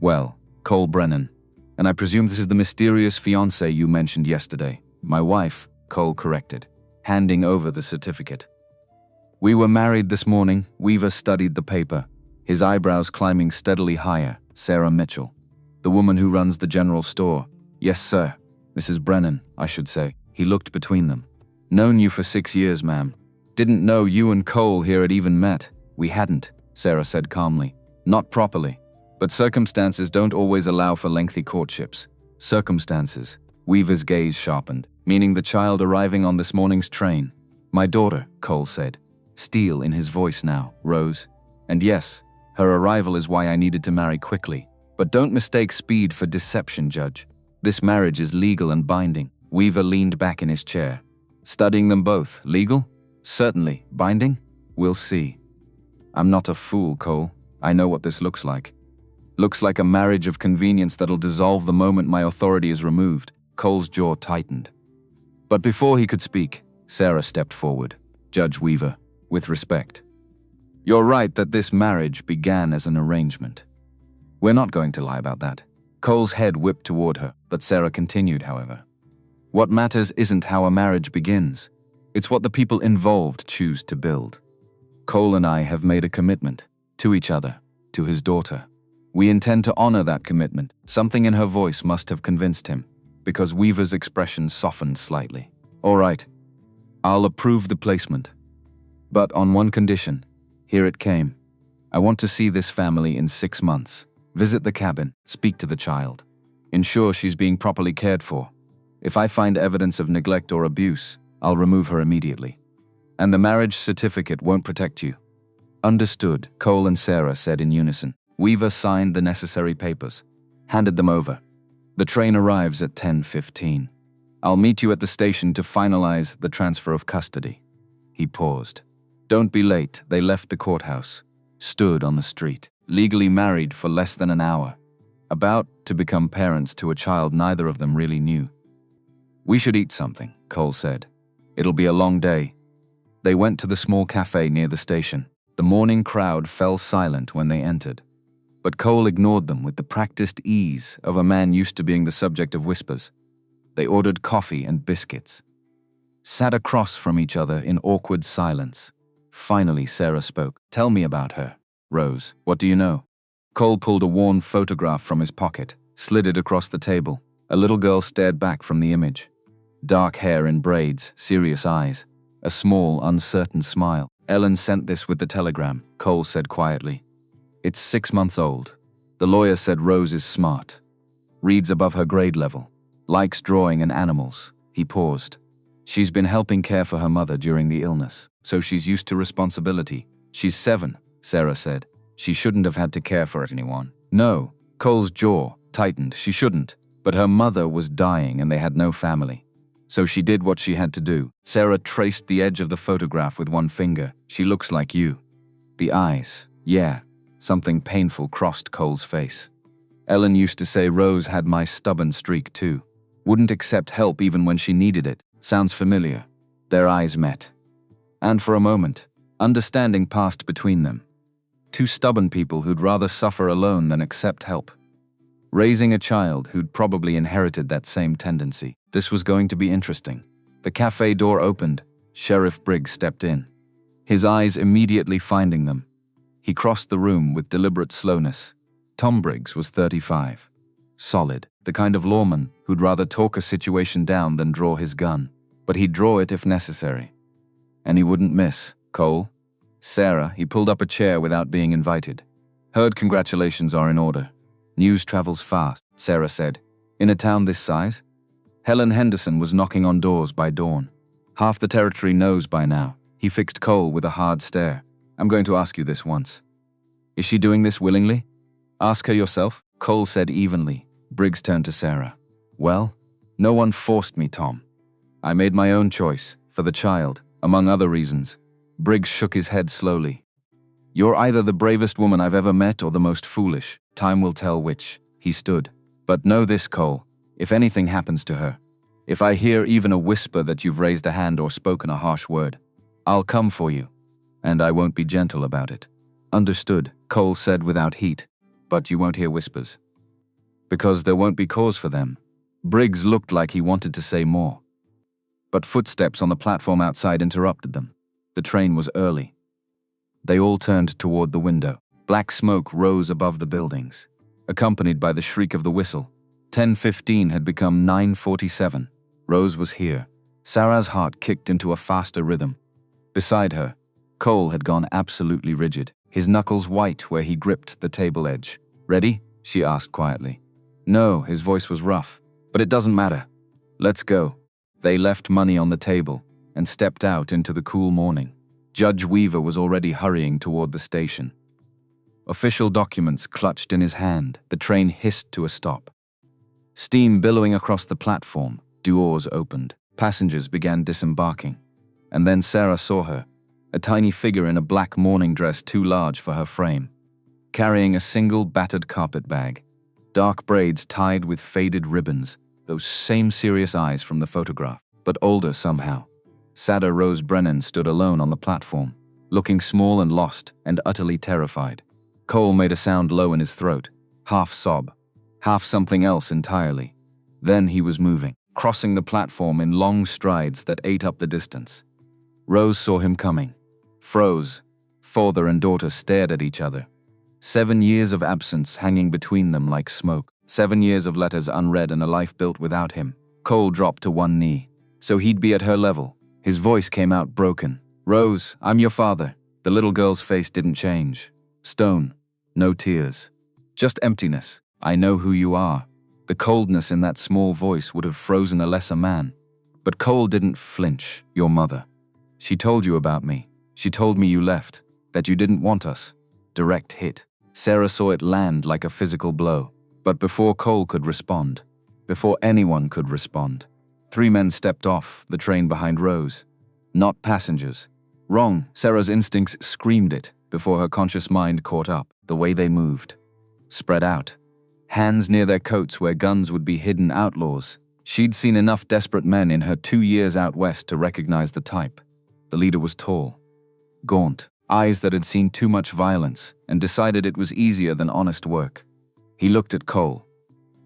Well, Cole Brennan, and I presume this is the mysterious fiancée you mentioned yesterday. My wife, Cole corrected, handing over the certificate. We were married this morning. Weaver studied the paper, his eyebrows climbing steadily higher. Sarah Mitchell, the woman who runs the general store. Yes, sir. Mrs. Brennan, I should say. He looked between them. Known you for 6 years, ma'am. Didn't know you and Cole here had even met. We hadn't, Sarah said calmly. Not properly. But circumstances don't always allow for lengthy courtships. Circumstances. Weaver's gaze sharpened, meaning the child arriving on this morning's train. My daughter, Cole said. Steel in his voice now, Rose. And yes, her arrival is why I needed to marry quickly. But don't mistake speed for deception, Judge. This marriage is legal and binding. Weaver leaned back in his chair. Studying them both. Legal? Certainly. Binding? We'll see. I'm not a fool, Cole. I know what this looks like. Looks like a marriage of convenience that'll dissolve the moment my authority is removed. Cole's jaw tightened. But before he could speak, Sarah stepped forward. Judge Weaver, with respect. You're right that this marriage began as an arrangement. We're not going to lie about that. Cole's head whipped toward her, but Sarah continued, however. What matters isn't how a marriage begins. It's what the people involved choose to build. Cole and I have made a commitment to each other, to his daughter. We intend to honor that commitment. Something in her voice must have convinced him, because Weaver's expression softened slightly. All right, I'll approve the placement. But on one condition. Here it came. I want to see this family in 6 months. Visit the cabin, speak to the child. Ensure she's being properly cared for. If I find evidence of neglect or abuse, I'll remove her immediately. And the marriage certificate won't protect you. Understood, Cole and Sarah said in unison. Weaver signed the necessary papers, handed them over. The train arrives at 10:15. I'll meet you at the station to finalize the transfer of custody. He paused. Don't be late. They left the courthouse, stood on the street, legally married for less than an hour, about to become parents to a child neither of them really knew. We should eat something, Cole said. It'll be a long day. They went to the small cafe near the station. The morning crowd fell silent when they entered. But Cole ignored them with the practiced ease of a man used to being the subject of whispers. They ordered coffee and biscuits, sat across from each other in awkward silence. Finally, Sarah spoke. Tell me about her, Rose. What do you know? Cole pulled a worn photograph from his pocket, slid it across the table. A little girl stared back from the image. Dark hair in braids, serious eyes, a small, uncertain smile. Ellen sent this with the telegram, Cole said quietly. It's 6 months old. The lawyer said Rose is smart. Reads above her grade level. Likes drawing and animals. He paused. She's been helping care for her mother during the illness, so she's used to responsibility. She's 7, Sarah said. She shouldn't have had to care for anyone. No, Cole's jaw tightened. She shouldn't. But her mother was dying and they had no family. So she did what she had to do. Sarah traced the edge of the photograph with one finger. She looks like you. The eyes. Yeah, Something painful crossed Cole's face. Ellen used to say Rose had my stubborn streak too. Wouldn't accept help even when she needed it. Sounds familiar. Their eyes met. And for a moment, understanding passed between them. Two stubborn people who'd rather suffer alone than accept help. Raising a child who'd probably inherited that same tendency. This was going to be interesting. The cafe door opened. Sheriff Briggs stepped in. His eyes immediately finding them. He crossed the room with deliberate slowness. Tom Briggs was 35. Solid, the kind of lawman who'd rather talk a situation down than draw his gun. But he'd draw it if necessary. And he wouldn't miss. Cole? Sarah, he pulled up a chair without being invited. Heard congratulations are in order. News travels fast, Sarah said. In a town this size? Helen Henderson was knocking on doors by dawn. Half the territory knows by now. He fixed Cole with a hard stare. I'm going to ask you this once. Is she doing this willingly? Ask her yourself, Cole said evenly. Briggs turned to Sarah. Well, no one forced me, Tom. I made my own choice, for the child, among other reasons. Briggs shook his head slowly. You're either the bravest woman I've ever met or the most foolish. Time will tell which. He stood. But know this, Cole. If anything happens to her, if I hear even a whisper that you've raised a hand or spoken a harsh word, I'll come for you. And I won't be gentle about it. Understood, Cole said without heat. But you won't hear whispers. Because there won't be cause for them. Briggs looked like he wanted to say more. But footsteps on the platform outside interrupted them. The train was early. They all turned toward the window. Black smoke rose above the buildings, accompanied by the shriek of the whistle. 10:15 had become 9:47. Rose was here. Sarah's heart kicked into a faster rhythm. Beside her, Cole had gone absolutely rigid, his knuckles white where he gripped the table edge. Ready? She asked quietly. No, his voice was rough. But it doesn't matter. Let's go. They left money on the table and stepped out into the cool morning. Judge Weaver was already hurrying toward the station. Official documents clutched in his hand, the train hissed to a stop. Steam billowing across the platform, doors opened. Passengers began disembarking. And then Sarah saw her, a tiny figure in a black morning dress too large for her frame, carrying a single battered carpet bag. Dark braids tied with faded ribbons, those same serious eyes from the photograph, but older somehow. Sadder Rose Brennan stood alone on the platform, looking small and lost and utterly terrified. Cole made a sound low in his throat, half sob, half something else entirely. Then he was moving, crossing the platform in long strides that ate up the distance. Rose saw him coming, froze. Father and daughter stared at each other. 7 years of absence hanging between them like smoke. 7 years of letters unread and a life built without him. Cole dropped to one knee, so he'd be at her level. His voice came out broken. Rose, I'm your father. The little girl's face didn't change. Stone. No tears. Just emptiness. I know who you are. The coldness in that small voice would have frozen a lesser man. But Cole didn't flinch. Your mother. She told you about me. She told me you left. That you didn't want us. Direct hit. Sarah saw it land like a physical blow. But before Cole could respond, before anyone could respond, 3 men stepped off the train behind Rose. Not passengers. Wrong. Sarah's instincts screamed it before her conscious mind caught up. The way they moved. Spread out. Hands near their coats where guns would be hidden outlaws. She'd seen enough desperate men in her 2 years out west to recognize the type. The leader was tall, gaunt, eyes that had seen too much violence and decided it was easier than honest work. He looked at Cole,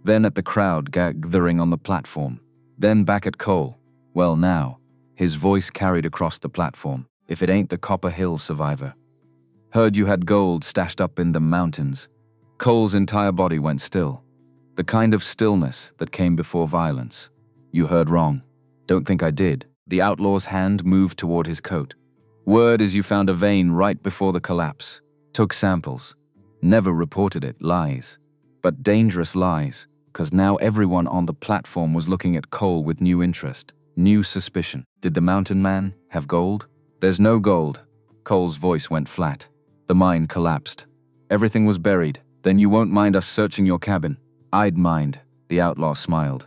then at the crowd gathering on the platform, then back at Cole. Well now, his voice carried across the platform. If it ain't the Copper Hill survivor. Heard you had gold stashed up in the mountains. Cole's entire body went still. The kind of stillness that came before violence. You heard wrong. Don't think I did. The outlaw's hand moved toward his coat. Word is you found a vein right before the collapse. Took samples. Never reported it. Lies. But dangerous lies, 'cause now everyone on the platform was looking at Cole with new interest, new suspicion. Did the mountain man have gold? There's no gold. Cole's voice went flat. The mine collapsed. Everything was buried. Then you won't mind us searching your cabin? I'd mind. The outlaw smiled.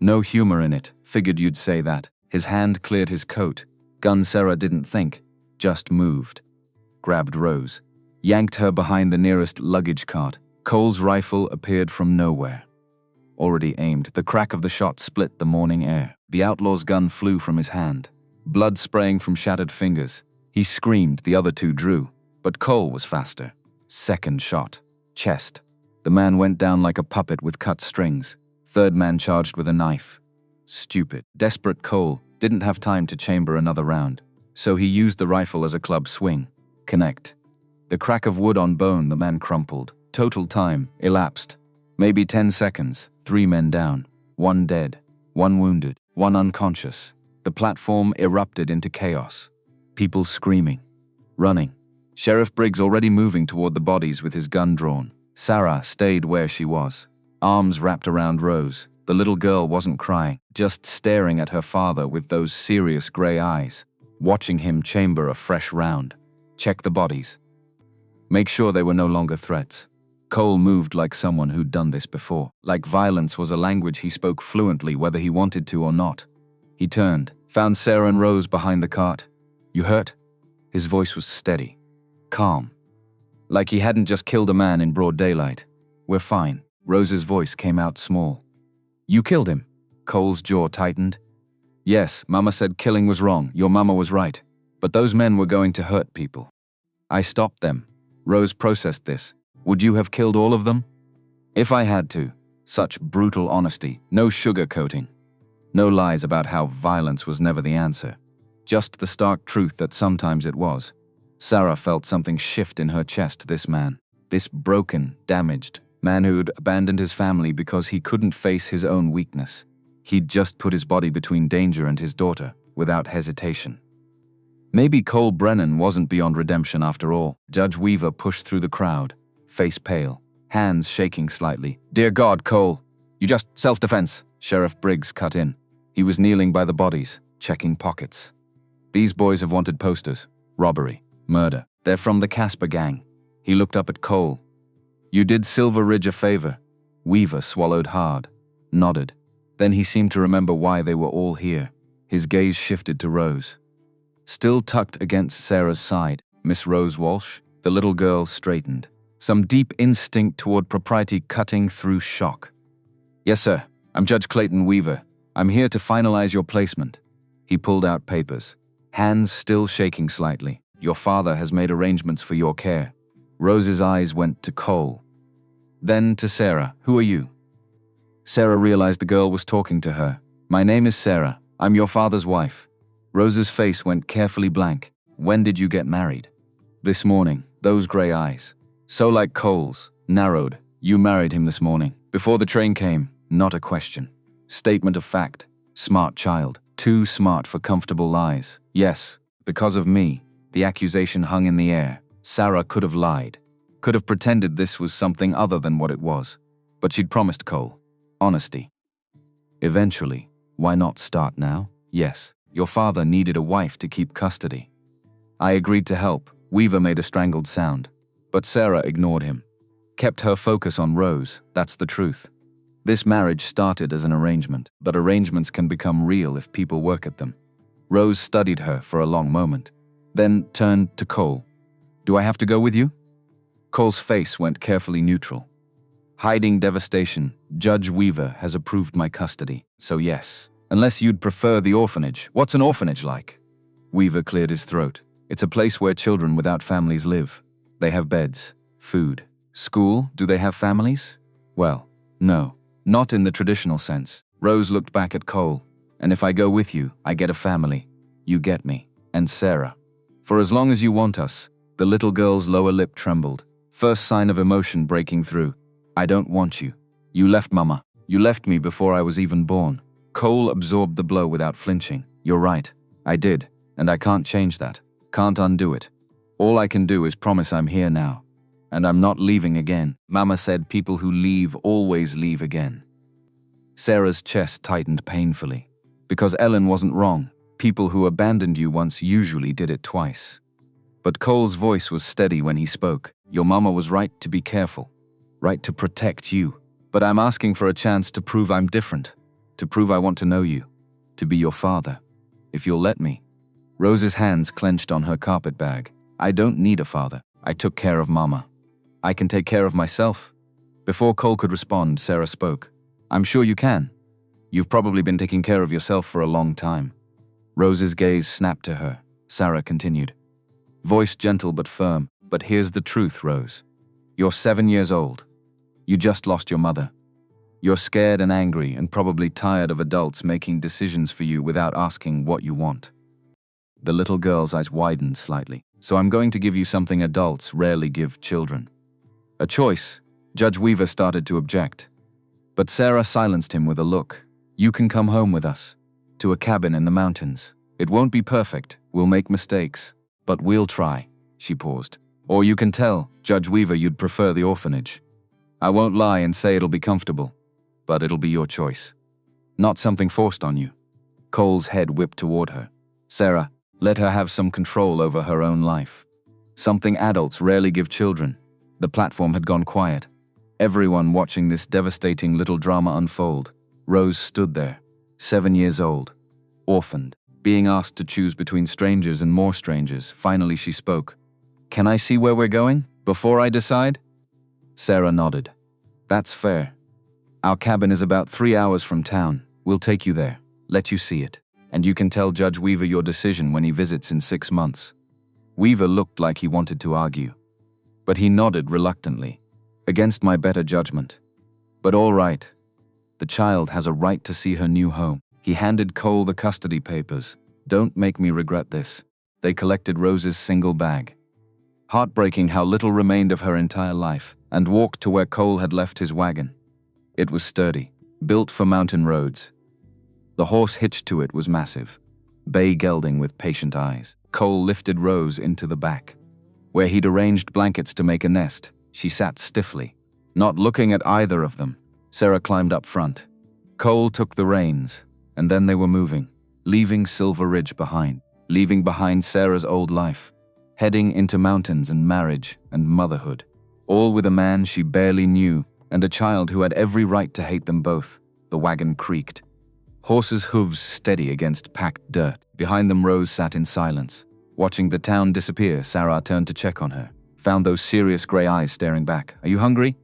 No humor in it. Figured you'd say that. His hand cleared his coat. Gun Sarah didn't think, just moved. Grabbed Rose. yanked her behind the nearest luggage cart. Cole's rifle appeared from nowhere. Already aimed, the crack of the shot split the morning air. The outlaw's gun flew from his hand, blood spraying from shattered fingers. He screamed, the other two drew, but Cole was faster. Second shot. Chest. The man went down like a puppet with cut strings. Third man charged with a knife. Stupid. Desperate Cole didn't have time to chamber another round, so he used the rifle as a club swing. Connect. The crack of wood on bone, the man crumpled. Total time elapsed. Maybe 10 seconds. 3 men down. 1 dead. 1 wounded. 1 unconscious. The platform erupted into chaos. People screaming. Running. Sheriff Briggs already moving toward the bodies with his gun drawn. Sarah stayed where she was. Arms wrapped around Rose. The little girl wasn't crying, just staring at her father with those serious gray eyes, watching him chamber a fresh round. Check the bodies. Make sure they were no longer threats. Cole moved like someone who'd done this before, like violence was a language he spoke fluently whether he wanted to or not. He turned, found Sarah and Rose behind the cart. "You hurt?" His voice was steady, calm, like he hadn't just killed a man in broad daylight. "We're fine." Rose's voice came out small. "You killed him?" Cole's jaw tightened. "Yes, Mama said killing was wrong. Your mama was right. But those men were going to hurt people. I stopped them." Rose processed this. "Would you have killed all of them?" "If I had to." Such brutal honesty, no sugarcoating. No lies about how violence was never the answer. Just the stark truth that sometimes it was. Sarah felt something shift in her chest. This man, this broken, damaged man who'd abandoned his family because he couldn't face his own weakness. He'd just put his body between danger and his daughter, without hesitation. Maybe Cole Brennan wasn't beyond redemption after all. Judge Weaver pushed through the crowd, face pale, hands shaking slightly. "Dear God, Cole, you just self-defense." Sheriff Briggs cut in. He was kneeling by the bodies, checking pockets. "These boys have wanted posters. Robbery. Murder. They're from the Casper gang." He looked up at Cole. "You did Silver Ridge a favor." Weaver swallowed hard, nodded. Then he seemed to remember why they were all here. His gaze shifted to Rose. Still tucked against Sarah's side, Miss Rose Walsh, the little girl straightened. Some deep instinct toward propriety cutting through shock. "Yes, sir. I'm Judge Clayton Weaver. I'm here to finalize your placement." He pulled out papers, hands still shaking slightly. "Your father has made arrangements for your care." Rose's eyes went to Cole, then to Sarah. "Who are you?" Sarah realized the girl was talking to her. "My name is Sarah. I'm your father's wife." Rose's face went carefully blank. "When did you get married?" "This morning." Those gray eyes, so like Cole's, narrowed. "You married him this morning, before the train came." Not a question. Statement of fact. Smart child. Too smart for comfortable lies. "Yes, because of me." The accusation hung in the air. Sarah could have lied, could have pretended this was something other than what it was. But she'd promised Cole honesty. Eventually. Why not start now? "Yes, your father needed a wife to keep custody. I agreed to help." Weaver made a strangled sound. But Sarah ignored him. Kept her focus on Rose. "That's the truth. This marriage started as an arrangement, but arrangements can become real if people work at them." Rose studied her for a long moment, then turned to Cole. "Do I have to go with you?" Cole's face went carefully neutral. "Hiding devastation. Judge Weaver has approved my custody, so yes. Unless you'd prefer the orphanage." "What's an orphanage like?" Weaver cleared his throat. "It's a place where children without families live. They have beds, food. School. Do they have families?" "Well, no. Not in the traditional sense." Rose looked back at Cole. "And if I go with you, I get a family. You get me. And Sarah. For as long as you want us." The little girl's lower lip trembled. First sign of emotion breaking through. "I don't want you. You left Mama. You left me before I was even born." Cole absorbed the blow without flinching. "You're right. I did. And I can't change that. Can't undo it. All I can do is promise I'm here now. And I'm not leaving again." Mama said people who leave always leave again. Sarah's chest tightened painfully. Because Ellen wasn't wrong. People who abandoned you once usually did it twice. But Cole's voice was steady when he spoke. "Your mama was right to be careful. Right to protect you. But I'm asking for a chance to prove I'm different. To prove I want to know you. To be your father. If you'll let me." Rose's hands clenched on her carpet bag. "I don't need a father. I took care of Mama. I can take care of myself. Before Cole could respond, Sarah spoke. I'm sure you can. You've probably been taking care of yourself for a long time. Rose's gaze snapped to her. Sarah continued. Voice gentle but firm. But here's the truth, Rose. You're 7 years old. You just lost your mother. You're scared and angry and probably tired of adults making decisions for you without asking what you want. The little girl's eyes widened slightly. So I'm going to give you something adults rarely give children. A choice. Judge Weaver started to object. But Sarah silenced him with a look. You can come home with us. To a cabin in the mountains. It won't be perfect. We'll make mistakes. But we'll try. She paused. Or you can tell Judge Weaver you'd prefer the orphanage. I won't lie and say it'll be comfortable. But it'll be your choice. Not something forced on you. Cole's head whipped toward her. Sarah, let her have some control over her own life. Something adults rarely give children. The platform had gone quiet. Everyone watching this devastating little drama unfold. Rose stood there, 7 years old, orphaned, being asked to choose between strangers and more strangers. Finally she spoke. Can I see where we're going, before I decide? Sarah nodded. That's fair. Our cabin is about 3 hours from town. We'll take you there, let you see it. And you can tell Judge Weaver your decision when he visits in 6 months. Weaver looked like he wanted to argue. But he nodded reluctantly, against my better judgment. But all right. The child has a right to see her new home. He handed Cole the custody papers. Don't make me regret this. They collected Rose's single bag. Heartbreaking how little remained of her entire life, and walked to where Cole had left his wagon. It was sturdy, built for mountain roads. The horse hitched to it was massive, bay gelding with patient eyes. Cole lifted Rose into the back. Where he'd arranged blankets to make a nest, she sat stiffly, not looking at either of them. Sarah climbed up front. Cole took the reins, and then they were moving, leaving Silver Ridge behind, leaving behind Sarah's old life, heading into mountains and marriage and motherhood, all with a man she barely knew and a child who had every right to hate them both. The wagon creaked. Horses' hooves steady against packed dirt. Behind them Rose sat in silence. Watching the town disappear, Sarah turned to check on her. Found those serious grey eyes staring back. Are you hungry?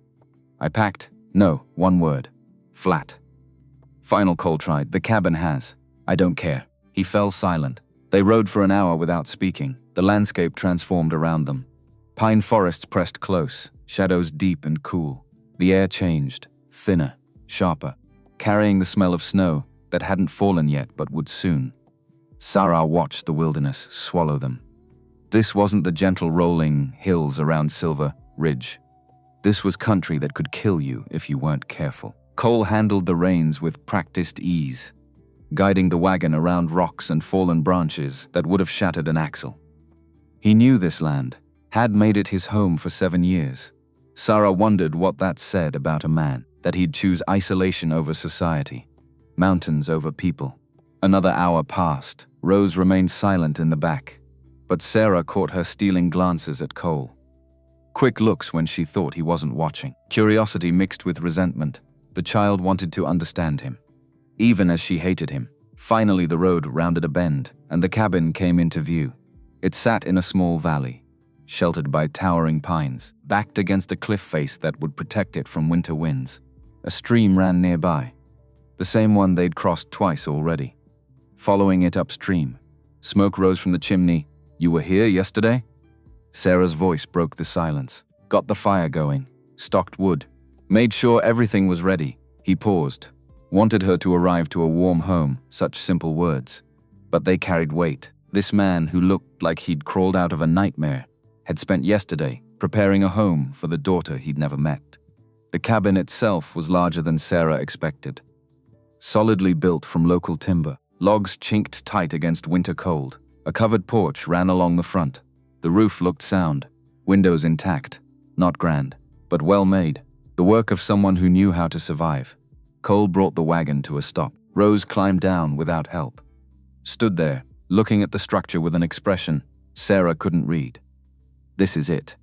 I packed. No, one word. Flat. Final Cole tried. The cabin has. I don't care. He fell silent. They rode for an hour without speaking. The landscape transformed around them. Pine forests pressed close, shadows deep and cool. The air changed, thinner, sharper, carrying the smell of snow that hadn't fallen yet but would soon. Sarah watched the wilderness swallow them. This wasn't the gentle rolling hills around Silver Ridge. This was country that could kill you if you weren't careful. Cole handled the reins with practiced ease, guiding the wagon around rocks and fallen branches that would have shattered an axle. He knew this land, had made it his home for 7 years. Sarah wondered what that said about a man, that he'd choose isolation over society, mountains over people. Another hour passed. Rose remained silent in the back, but Sarah caught her stealing glances at Cole. Quick looks when she thought he wasn't watching. Curiosity mixed with resentment. The child wanted to understand him, even as she hated him. Finally the road rounded a bend, and the cabin came into view. It sat in a small valley, sheltered by towering pines, backed against a cliff face that would protect it from winter winds. A stream ran nearby, the same one they'd crossed twice already. Following it upstream, smoke rose from the chimney. You were here yesterday? Sarah's voice broke the silence. Got the fire going, stocked wood, made sure everything was ready. He paused, wanted her to arrive to a warm home, such simple words. But they carried weight. This man, who looked like he'd crawled out of a nightmare, had spent yesterday preparing a home for the daughter he'd never met. The cabin itself was larger than Sarah expected. Solidly built from local timber, logs chinked tight against winter cold. A covered porch ran along the front. The roof looked sound, windows intact, not grand, but well made. The work of someone who knew how to survive. Cole brought the wagon to a stop. Rose climbed down without help. Stood there, looking at the structure with an expression Sarah couldn't read. This is it.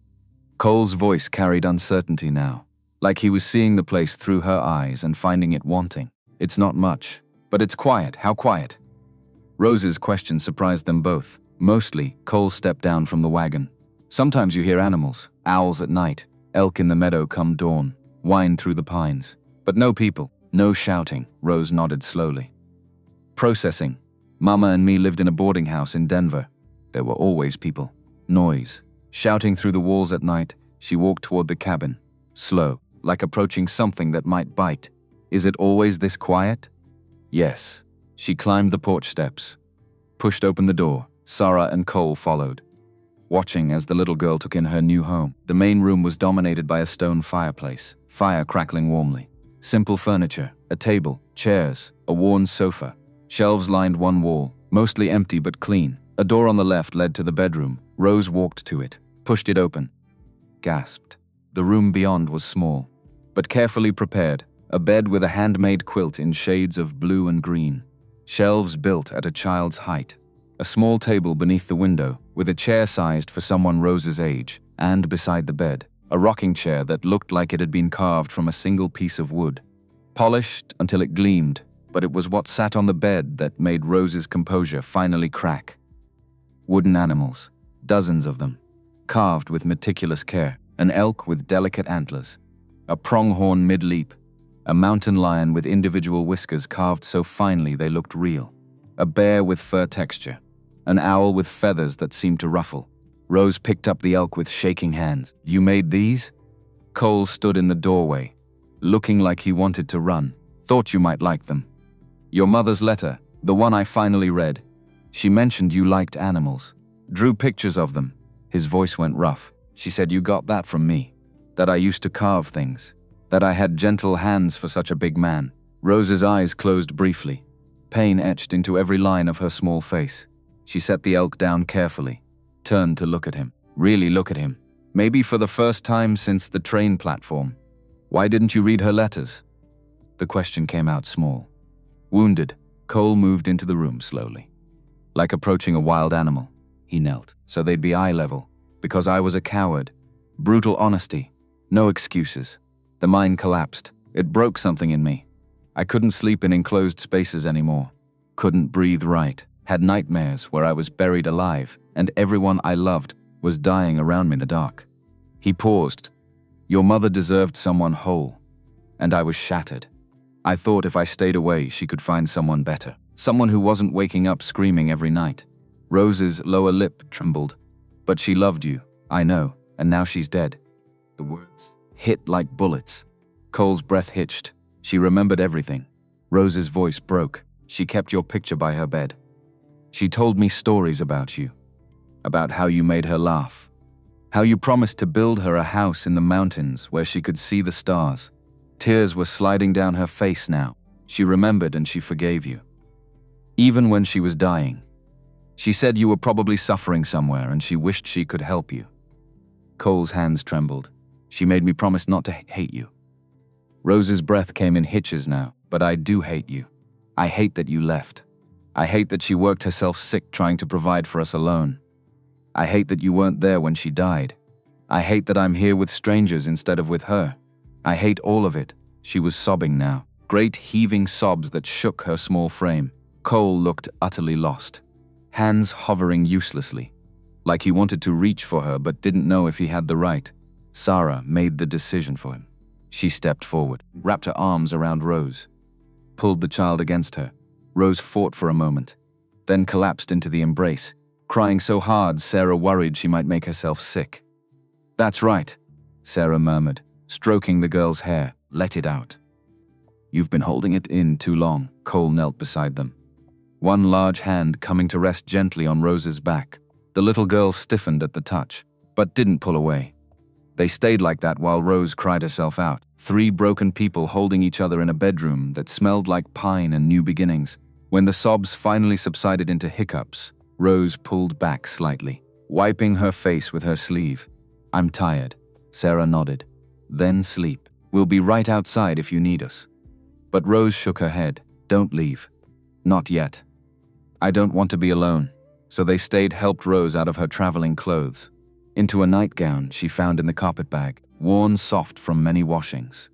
Cole's voice carried uncertainty now, like he was seeing the place through her eyes and finding it wanting. It's not much, but it's quiet. How quiet? Rose's question surprised them both. Mostly, Cole stepped down from the wagon. Sometimes you hear animals, owls at night, elk in the meadow come dawn, whine through the pines. But no people, no shouting. Rose nodded slowly. Processing. Mama and me lived in a boarding house in Denver. There were always people. Noise. Shouting through the walls at night, she walked toward the cabin. Slow, like approaching something that might bite. Is it always this quiet? Yes. She climbed the porch steps. Pushed open the door. Sarah and Cole followed, watching as the little girl took in her new home. The main room was dominated by a stone fireplace, fire crackling warmly. Simple furniture, a table, chairs, a worn sofa. Shelves lined one wall, mostly empty but clean. A door on the left led to the bedroom. Rose walked to it, pushed it open. Gasped. The room beyond was small, but carefully prepared. A bed with a handmade quilt in shades of blue and green. Shelves built at a child's height. A small table beneath the window, with a chair sized for someone Rose's age, and beside the bed, a rocking chair that looked like it had been carved from a single piece of wood. Polished until it gleamed, but it was what sat on the bed that made Rose's composure finally crack. Wooden animals, dozens of them, carved with meticulous care. An elk with delicate antlers, a pronghorn mid-leap, a mountain lion with individual whiskers carved so finely they looked real, a bear with fur texture, an owl with feathers that seemed to ruffle. Rose picked up the elk with shaking hands. You made these? Cole stood in the doorway, looking like he wanted to run. Thought you might like them. Your mother's letter, the one I finally read. She mentioned you liked animals. Drew pictures of them. His voice went rough. She said you got that from me. That I used to carve things. That I had gentle hands for such a big man. Rose's eyes closed briefly. Pain etched into every line of her small face. She set the elk down carefully, turned to look at him. Really look at him. Maybe for the first time since the train platform. Why didn't you read her letters? The question came out small. Wounded, Cole moved into the room slowly. Like approaching a wild animal, he knelt, so they'd be eye level. Because I was a coward. Brutal honesty. No excuses. The mind collapsed. It broke something in me. I couldn't sleep in enclosed spaces anymore. Couldn't breathe right. Had nightmares where I was buried alive, and everyone I loved was dying around me in the dark. He paused. Your mother deserved someone whole. And I was shattered. I thought if I stayed away, she could find someone better. Someone who wasn't waking up screaming every night. Rose's lower lip trembled. But she loved you, I know, and now she's dead. The words hit like bullets. Cole's breath hitched. She remembered everything. Rose's voice broke. She kept your picture by her bed. She told me stories about you. About how you made her laugh. How you promised to build her a house in the mountains where she could see the stars. Tears were sliding down her face now. She remembered and she forgave you. Even when she was dying. She said you were probably suffering somewhere and she wished she could help you. Cole's hands trembled. She made me promise not to hate you. Rose's breath came in hitches now, but I do hate you. I hate that you left. I hate that she worked herself sick trying to provide for us alone. I hate that you weren't there when she died. I hate that I'm here with strangers instead of with her. I hate all of it. She was sobbing now. Great heaving sobs that shook her small frame. Cole looked utterly lost. Hands hovering uselessly, like he wanted to reach for her but didn't know if he had the right. Sarah made the decision for him. She stepped forward, wrapped her arms around Rose, pulled the child against her. Rose fought for a moment, then collapsed into the embrace, crying so hard Sarah worried she might make herself sick. That's right, Sarah murmured, stroking the girl's hair. Let it out. You've been holding it in too long. Cole knelt beside them. One large hand coming to rest gently on Rose's back. The little girl stiffened at the touch, but didn't pull away. They stayed like that while Rose cried herself out. 3 broken people holding each other in a bedroom that smelled like pine and new beginnings. When the sobs finally subsided into hiccups, Rose pulled back slightly, wiping her face with her sleeve. I'm tired. Sarah nodded. Then sleep. We'll be right outside if you need us. But Rose shook her head. Don't leave. Not yet. I don't want to be alone. So they stayed, helped Rose out of her traveling clothes. Into a nightgown she found in the carpet bag, worn soft from many washings.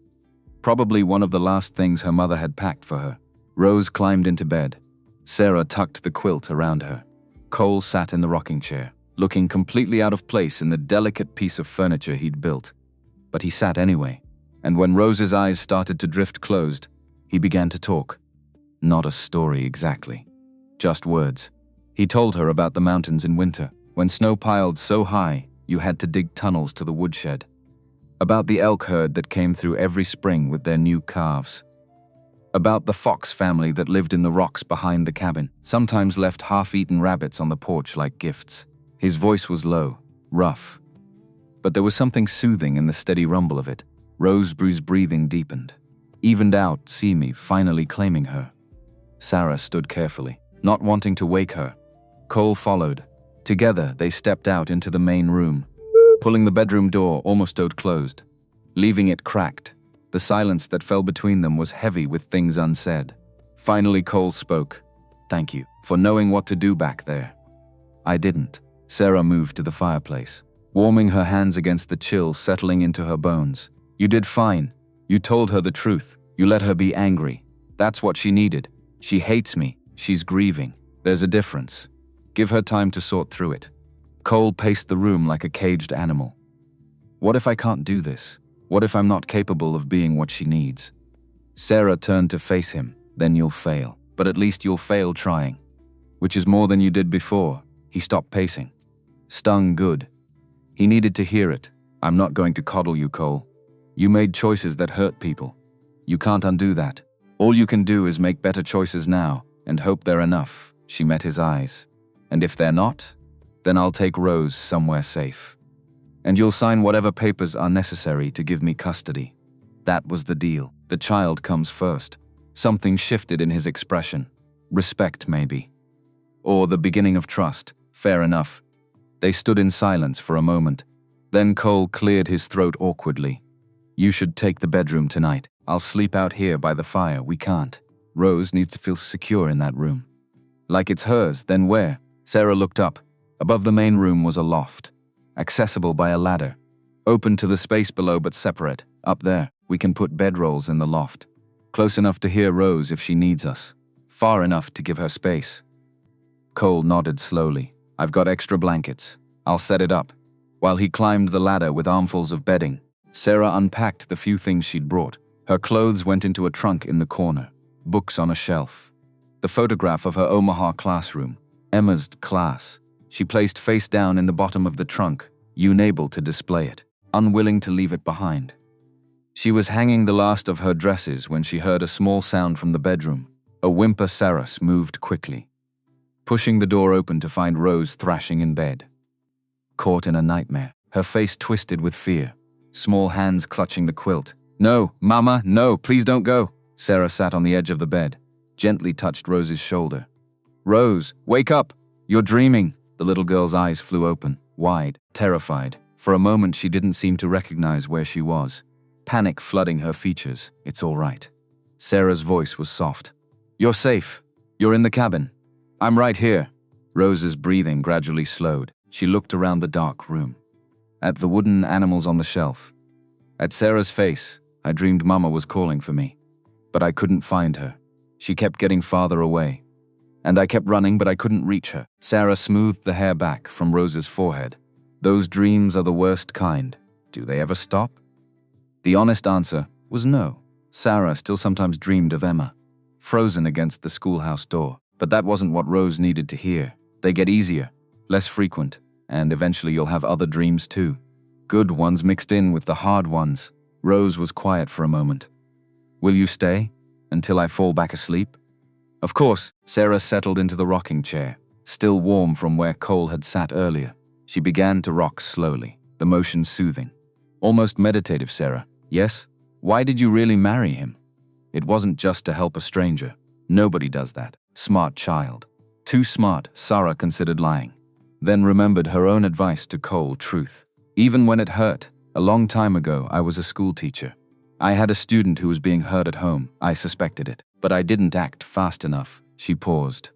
Probably one of the last things her mother had packed for her. Rose climbed into bed. Sarah tucked the quilt around her. Cole sat in the rocking chair, looking completely out of place in the delicate piece of furniture he'd built. But he sat anyway, and when Rose's eyes started to drift closed, he began to talk. Not a story exactly, just words. He told her about the mountains in winter, when snow piled so high you had to dig tunnels to the woodshed. About the elk herd that came through every spring with their new calves. About the fox family that lived in the rocks behind the cabin, sometimes left half-eaten rabbits on the porch like gifts. His voice was low, rough. But there was something soothing in the steady rumble of it. Rose's breathing deepened. Evened out, see me finally claiming her. Sarah stood carefully, not wanting to wake her. Cole followed. Together, they stepped out into the main room, pulling the bedroom door almost closed, leaving it cracked. The silence that fell between them was heavy with things unsaid. Finally, Cole spoke. "Thank you for knowing what to do back there." "I didn't." Sarah moved to the fireplace, warming her hands against the chill settling into her bones. "You did fine. You told her the truth. You let her be angry. That's what she needed. She hates me. She's grieving. There's a difference. Give her time to sort through it." Cole paced the room like a caged animal. "What if I can't do this? What if I'm not capable of being what she needs?" Sarah turned to face him. "Then you'll fail. But at least you'll fail trying. Which is more than you did before." He stopped pacing. Stung good. He needed to hear it. "I'm not going to coddle you, Cole. You made choices that hurt people. You can't undo that. All you can do is make better choices now and hope they're enough." She met his eyes. "And if they're not, then I'll take Rose somewhere safe. And you'll sign whatever papers are necessary to give me custody." That was the deal. The child comes first. Something shifted in his expression. Respect, maybe. Or the beginning of trust. Fair enough. They stood in silence for a moment. Then Cole cleared his throat awkwardly. "You should take the bedroom tonight. I'll sleep out here by the fire. We can't. Rose needs to feel secure in that room." "Like it's hers, then where?" Sarah looked up. Above the main room was a loft, accessible by a ladder. Open to the space below but separate. "Up there, we can put bedrolls in the loft. Close enough to hear Rose if she needs us. Far enough to give her space." Cole nodded slowly. "I've got extra blankets. I'll set it up." While he climbed the ladder with armfuls of bedding, Sarah unpacked the few things she'd brought. Her clothes went into a trunk in the corner, books on a shelf. The photograph of her Omaha classroom, Emma's class, she placed face down in the bottom of the trunk, unable to display it, unwilling to leave it behind. She was hanging the last of her dresses when she heard a small sound from the bedroom. A whimper. Sarah moved quickly, pushing the door open to find Rose thrashing in bed. Caught in a nightmare, her face twisted with fear, small hands clutching the quilt. "No, Mama, no, please don't go." Sarah sat on the edge of the bed, gently touched Rose's shoulder. "Rose, wake up! You're dreaming." The little girl's eyes flew open, wide, terrified. For a moment she didn't seem to recognize where she was, panic flooding her features. "It's all right." Sarah's voice was soft. "You're safe. You're in the cabin. I'm right here." Rose's breathing gradually slowed. She looked around the dark room, at the wooden animals on the shelf, at Sarah's face. "I dreamed Mama was calling for me, but I couldn't find her. She kept getting farther away, and I kept running, but I couldn't reach her." Sarah smoothed the hair back from Rose's forehead. "Those dreams are the worst kind. Do they ever stop?" The honest answer was no. Sarah still sometimes dreamed of Emma, frozen against the schoolhouse door. But that wasn't what Rose needed to hear. They get easier, less frequent, and eventually you'll have other dreams too. Good ones mixed in with the hard ones. Rose was quiet for a moment. "Will you stay until I fall back asleep?" "Of course." Sarah settled into the rocking chair, still warm from where Cole had sat earlier. She began to rock slowly, the motion soothing. Almost meditative. "Sarah, yes? Why did you really marry him?" "It wasn't just to help a stranger. Nobody does that." Smart child. Too smart, Sarah considered lying. Then remembered her own advice to Cole. Truth. Even when it hurt. A long time ago, I was a school teacher. I had a student who was being hurt at home. I suspected it, but I didn't act fast enough. She paused,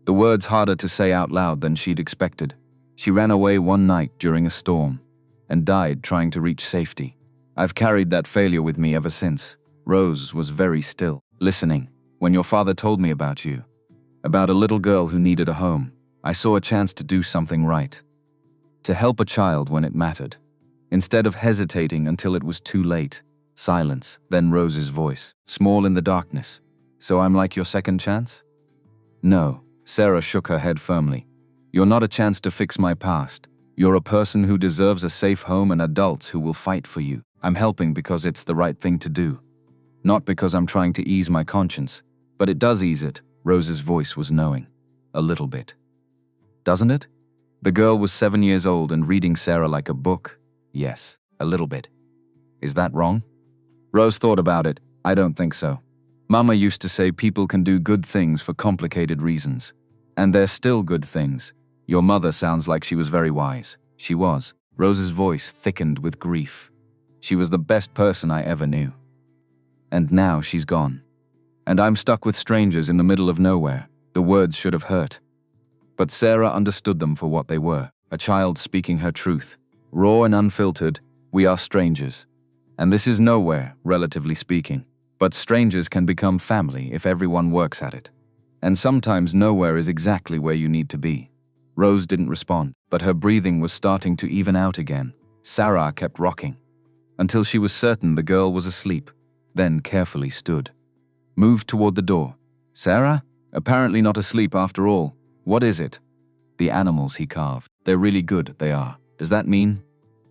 the words harder to say out loud than she'd expected. She ran away one night during a storm and died trying to reach safety. I've carried that failure with me ever since. Rose was very still, listening. "When your father told me about you, about a little girl who needed a home, I saw a chance to do something right. to help a child when it mattered. Instead of hesitating until it was too late. Silence, then Rose's voice, small in the darkness. So I'm like your second chance? No, Sarah shook her head firmly. You're not a chance to fix my past. You're a person who deserves a safe home and adults who will fight for you. I'm helping because it's the right thing to do. Not because I'm trying to ease my conscience, but it does ease it. Rose's voice was knowing. A little bit. Doesn't it? The girl was 7 years old and reading Sarah like a book. Yes, a little bit. Is that wrong? Rose thought about it. I don't think so. Mama used to say people can do good things for complicated reasons. And they're still good things. Your mother sounds like she was very wise. She was. Rose's voice thickened with grief. She was the best person I ever knew. And now she's gone. And I'm stuck with strangers in the middle of nowhere. The words should have hurt. But Sarah understood them for what they were. A child speaking her truth. Raw and unfiltered, we are strangers. And this is nowhere, relatively speaking. But strangers can become family if everyone works at it. And sometimes nowhere is exactly where you need to be. Rose didn't respond, but her breathing was starting to even out again. Sarah kept rocking. Until she was certain the girl was asleep, then carefully stood. Moved toward the door. Sarah? Apparently not asleep after all. What is it? The animals he carved. They're really good, they are. Does that mean?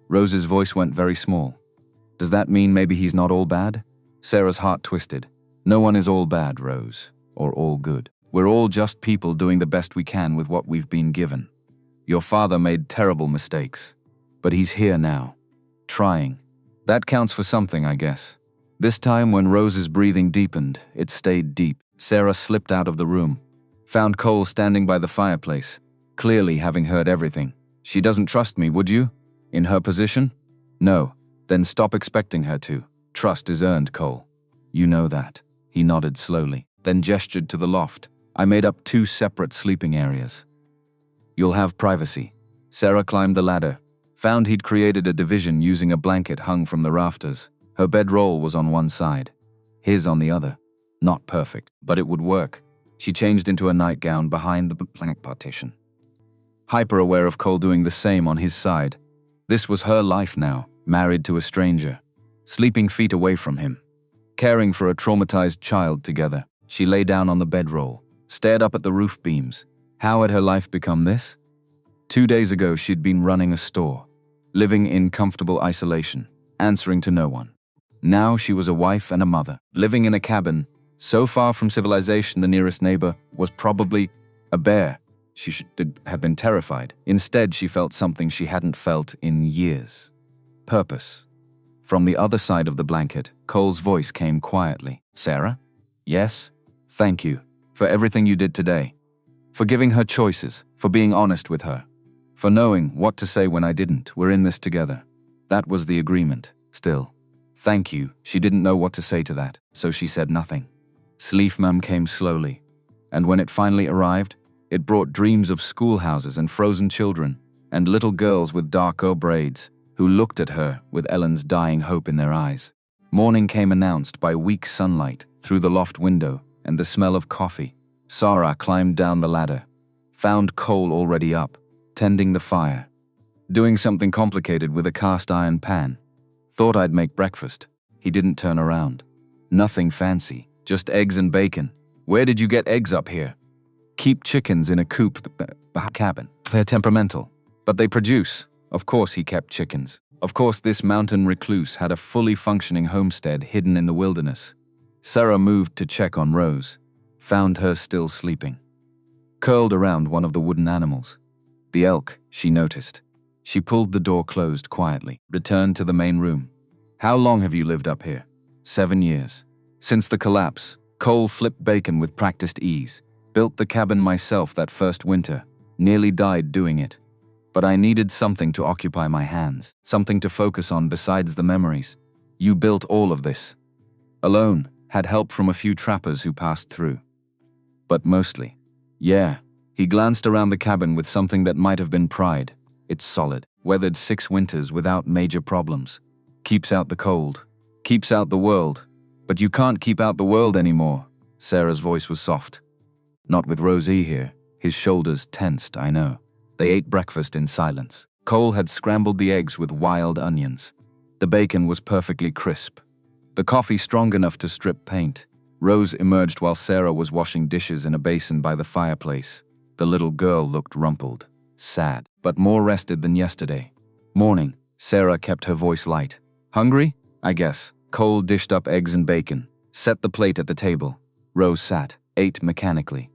Rose's voice went very small. Does that mean maybe he's not all bad? Sarah's heart twisted. No one is all bad, Rose. Or all good. We're all just people doing the best we can with what we've been given. Your father made terrible mistakes. But he's here now. Trying. That counts for something, I guess. This time when Rose's breathing deepened, it stayed deep. Sarah slipped out of the room. Found Cole standing by the fireplace, clearly having heard everything. She doesn't trust me, would you? In her position? No. Then stop expecting her to. Trust is earned, Cole. You know that. He nodded slowly, then gestured to the loft. I made up 2 separate sleeping areas. You'll have privacy. Sarah climbed the ladder. Found he'd created a division using a blanket hung from the rafters. Her bedroll was on one side, his on the other. Not perfect, but it would work. She changed into a nightgown behind the blank partition. Hyper-aware of Cole doing the same on his side. This was her life now, married to a stranger. Sleeping feet away from him. Caring for a traumatized child together. She lay down on the bedroll, stared up at the roof beams. How had her life become this? 2 days ago she'd been running a store, living in comfortable isolation, answering to no one. Now she was a wife and a mother, living in a cabin, so far from civilization the nearest neighbor was probably a bear. She had been terrified. Instead, she felt something she hadn't felt in years. Purpose. From the other side of the blanket, Cole's voice came quietly. Sarah? Yes? Thank you for everything you did today. For giving her choices, for being honest with her. For knowing what to say when I didn't. We're in this together. That was the agreement. Still. Thank you. She didn't know what to say to that, so she said nothing. Sleep Mum came slowly. And when it finally arrived, it brought dreams of schoolhouses and frozen children, and little girls with dark braids, who looked at her with Ellen's dying hope in their eyes. Morning came announced by weak sunlight through the loft window and the smell of coffee. Sarah climbed down the ladder, found Cole already up, tending the fire, doing something complicated with a cast iron pan. Thought I'd make breakfast. He didn't turn around. Nothing fancy, just eggs and bacon. Where did you get eggs up here? Keep chickens in a coop cabin. They're temperamental, but they produce. Of course he kept chickens. Of course this mountain recluse had a fully functioning homestead hidden in the wilderness. Sarah moved to check on Rose. Found her still sleeping. Curled around one of the wooden animals. The elk, she noticed. She pulled the door closed quietly, returned to the main room. How long have you lived up here? 7 years. Since the collapse, Cole flipped bacon with practiced ease. Built the cabin myself that first winter. Nearly died doing it. But I needed something to occupy my hands, something to focus on besides the memories. You built all of this. Alone, had help from a few trappers who passed through. But mostly. Yeah, he glanced around the cabin with something that might have been pride. It's solid, weathered 6 winters without major problems. Keeps out the cold. Keeps out the world. But you can't keep out the world anymore. Sarah's voice was soft. Not with Rosie here. His shoulders tensed, I know. They ate breakfast in silence. Cole had scrambled the eggs with wild onions. The bacon was perfectly crisp. The coffee strong enough to strip paint. Rose emerged while Sarah was washing dishes in a basin by the fireplace. The little girl looked rumpled, sad, but more rested than yesterday. Morning, Sarah kept her voice light. Hungry? I guess. Cole dished up eggs and bacon, set the plate at the table. Rose sat, ate mechanically.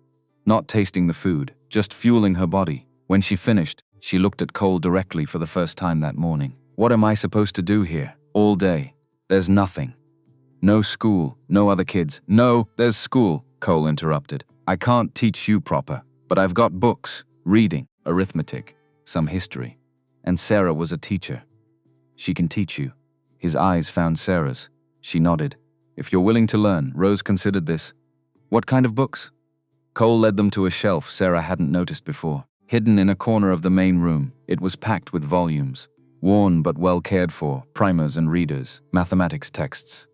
Not tasting the food, just fueling her body. When she finished, she looked at Cole directly for the first time that morning. What am I supposed to do here, all day? There's nothing. No school, no other kids. No, there's school, Cole interrupted. I can't teach you proper, but I've got books, reading, arithmetic, some history. And Sarah was a teacher. She can teach you. His eyes found Sarah's. She nodded. If you're willing to learn, Rose considered this. What kind of books? Cole led them to a shelf Sarah hadn't noticed before. Hidden in a corner of the main room, it was packed with volumes. Worn but well cared for, primers and readers, mathematics texts,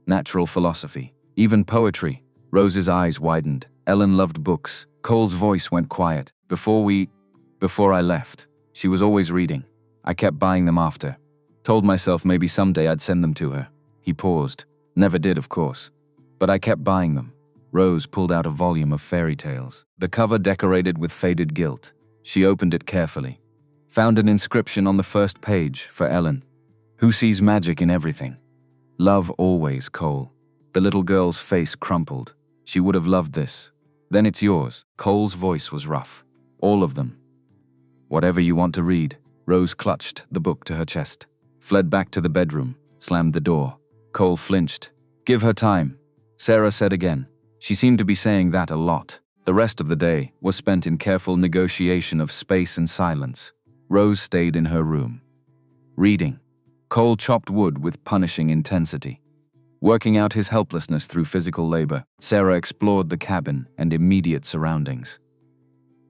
natural philosophy, even poetry. Rose's eyes widened. Ellen loved books. Cole's voice went quiet. Before I left, she was always reading. I kept buying them after. Told myself maybe someday I'd send them to her. He paused. Never did, of course. But I kept buying them. Rose pulled out a volume of fairy tales, the cover decorated with faded gilt. She opened it carefully. Found an inscription on the first page for Ellen. Who sees magic in everything? Love always, Cole. The little girl's face crumpled. She would have loved this. Then it's yours. Cole's voice was rough. All of them. Whatever you want to read. Rose clutched the book to her chest. Fled back to the bedroom, slammed the door. Cole flinched. Give her time, Sarah said again. She seemed to be saying that a lot. The rest of the day was spent in careful negotiation of space and silence. Rose stayed in her room. Reading. Cole chopped wood with punishing intensity. Working out his helplessness through physical labor, Sarah explored the cabin and immediate surroundings.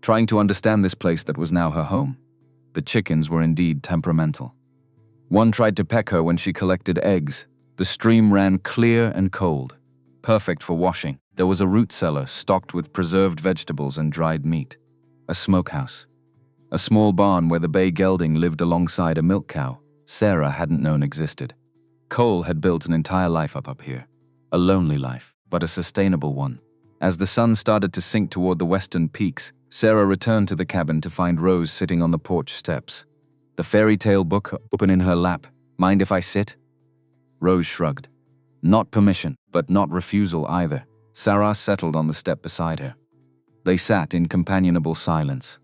Trying to understand this place that was now her home. The chickens were indeed temperamental. One tried to peck her when she collected eggs. The stream ran clear and cold, perfect for washing. There was a root cellar stocked with preserved vegetables and dried meat. A smokehouse. A small barn where the bay gelding lived alongside a milk cow Sarah hadn't known existed. Cole had built an entire life up here. A lonely life, but a sustainable one. As the sun started to sink toward the western peaks, Sarah returned to the cabin to find Rose sitting on the porch steps. The fairy tale book open in her lap. Mind if I sit? Rose shrugged. Not permission, but not refusal either. Sarah settled on the step beside her. They sat in companionable silence,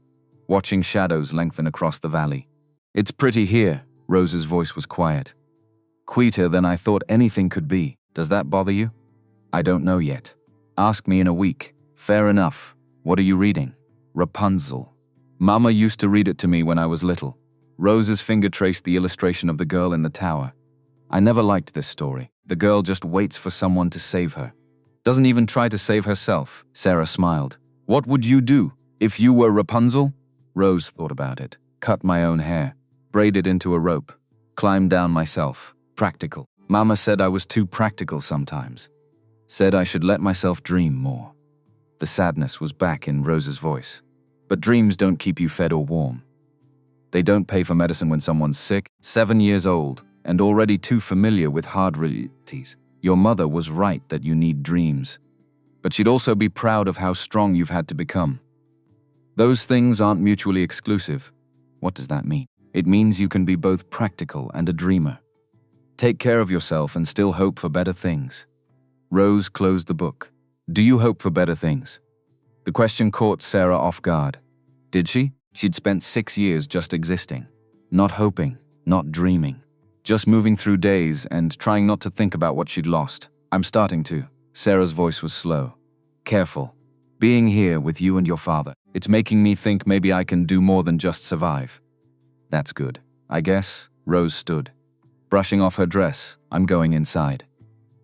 watching shadows lengthen across the valley. It's pretty here, Rose's voice was quiet. Quieter than I thought anything could be. Does that bother you? I don't know yet. Ask me in a week. Fair enough. What are you reading? Rapunzel. Mama used to read it to me when I was little. Rose's finger traced the illustration of the girl in the tower. I never liked this story. The girl just waits for someone to save her. Doesn't even try to save herself. Sarah smiled. What would you do if you were Rapunzel? Rose thought about it. Cut my own hair. Braid it into a rope. Climb down myself. Practical. Mama said I was too practical sometimes. Said I should let myself dream more. The sadness was back in Rose's voice. But dreams don't keep you fed or warm. They don't pay for medicine when someone's sick, 7 years old, and already too familiar with hard realities. Your mother was right that you need dreams. But she'd also be proud of how strong you've had to become. Those things aren't mutually exclusive. What does that mean? It means you can be both practical and a dreamer. Take care of yourself and still hope for better things. Rose closed the book. Do you hope for better things? The question caught Sarah off guard. Did she? She'd spent 6 years just existing. Not hoping, not dreaming. Just moving through days and trying not to think about what she'd lost. I'm starting to. Sarah's voice was slow. Careful. Being here with you and your father. It's making me think maybe I can do more than just survive. That's good. I guess. Rose stood. Brushing off her dress, I'm going inside.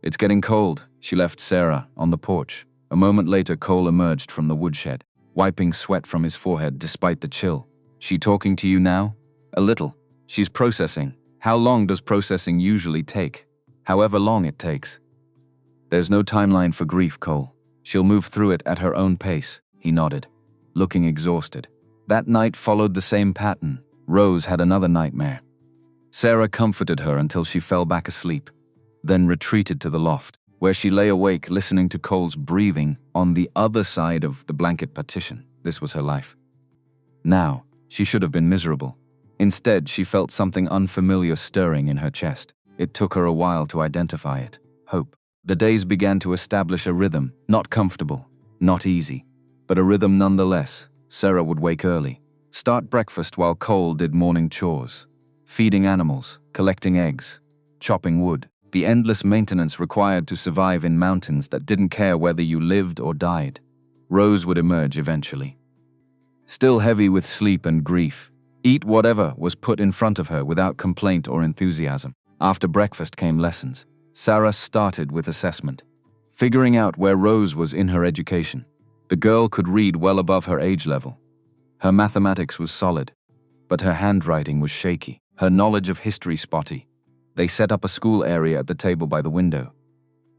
It's getting cold. She left Sarah on the porch. A moment later, Cole emerged from the woodshed, wiping sweat from his forehead despite the chill. She talking to you now? A little. She's processing. How long does processing usually take? However long it takes. There's no timeline for grief, Cole. She'll move through it at her own pace. He nodded, looking exhausted. That night followed the same pattern. Rose had another nightmare. Sarah comforted her until she fell back asleep, then retreated to the loft, where she lay awake listening to Cole's breathing on the other side of the blanket partition. This was her life. Now, she should have been miserable. Instead, she felt something unfamiliar stirring in her chest. It took her a while to identify it. Hope. The days began to establish a rhythm, not comfortable, not easy, but a rhythm nonetheless. Sarah would wake early, start breakfast while Cole did morning chores, feeding animals, collecting eggs, chopping wood, the endless maintenance required to survive in mountains that didn't care whether you lived or died. Rose would emerge eventually. Still heavy with sleep and grief, eat whatever was put in front of her without complaint or enthusiasm. After breakfast came lessons. Sarah started with assessment, figuring out where Rose was in her education. The girl could read well above her age level. Her mathematics was solid, but her handwriting was shaky. Her knowledge of history spotty. They set up a school area at the table by the window,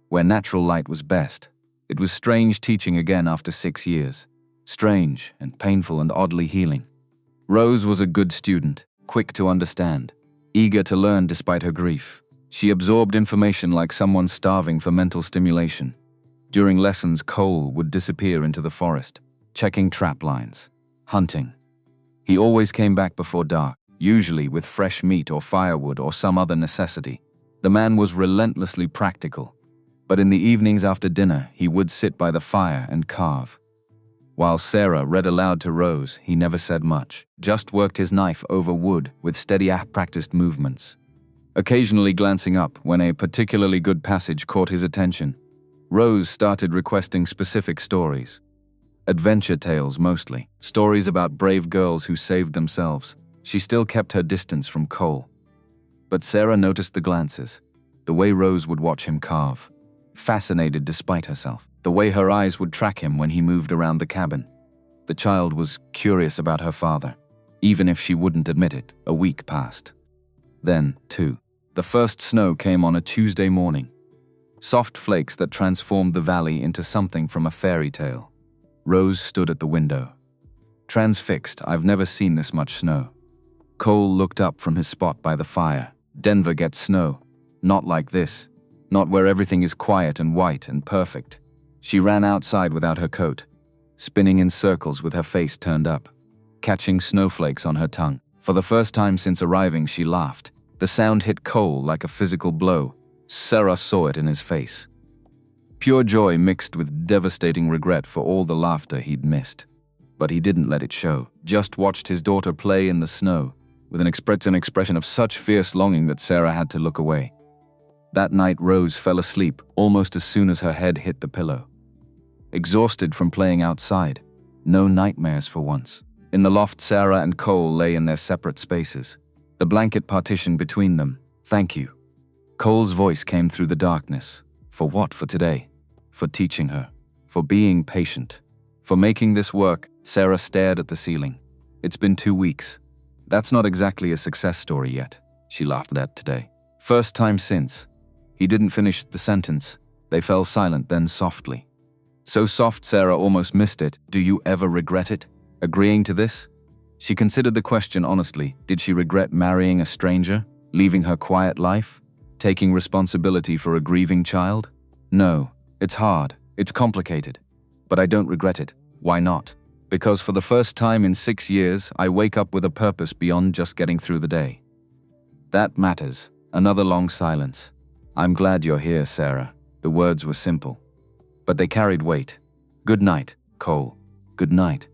where natural light was best. It was strange teaching again after 6 years. Strange and painful and oddly healing. Rose was a good student, quick to understand, eager to learn despite her grief. She absorbed information like someone starving for mental stimulation. During lessons, Cole would disappear into the forest, checking trap lines, hunting. He always came back before dark, usually with fresh meat or firewood or some other necessity. The man was relentlessly practical, but in the evenings after dinner, he would sit by the fire and carve. While Sarah read aloud to Rose, he never said much, just worked his knife over wood with steady practiced movements, occasionally glancing up when a particularly good passage caught his attention. Rose started requesting specific stories. Adventure tales mostly, stories about brave girls who saved themselves. She still kept her distance from Cole. But Sarah noticed the glances, the way Rose would watch him carve, fascinated despite herself, the way her eyes would track him when he moved around the cabin. The child was curious about her father, even if she wouldn't admit it. A week passed. Then, too, the first snow came on a Tuesday morning. Soft flakes that transformed the valley into something from a fairy tale. Rose stood at the window. Transfixed, I've never seen this much snow. Cole looked up from his spot by the fire. Denver gets snow. Not like this. Not where everything is quiet and white and perfect. She ran outside without her coat, spinning in circles with her face turned up, catching snowflakes on her tongue. For the first time since arriving, she laughed. The sound hit Cole like a physical blow. Sarah saw it in his face. Pure joy mixed with devastating regret for all the laughter he'd missed. But he didn't let it show, just watched his daughter play in the snow, with an expression of such fierce longing that Sarah had to look away. That night, Rose fell asleep almost as soon as her head hit the pillow. Exhausted from playing outside, no nightmares for once. In the loft, Sarah and Cole lay in their separate spaces, the blanket partition between them. Thank you. Cole's voice came through the darkness. For what? For today. For teaching her. For being patient. For making this work. Sarah stared at the ceiling. It's been 2 weeks. That's not exactly a success story yet, she laughed at today. First time since. He didn't finish the sentence. They fell silent, then softly. So soft Sarah almost missed it. Do you ever regret it? Agreeing to this? She considered the question honestly. Did she regret marrying a stranger? Leaving her quiet life? Taking responsibility for a grieving child? No. It's hard. It's complicated. But I don't regret it. Why not? Because for the first time in 6 years, I wake up with a purpose beyond just getting through the day. That matters. Another long silence. I'm glad you're here, Sarah. The words were simple, but they carried weight. Good night, Cole. Good night.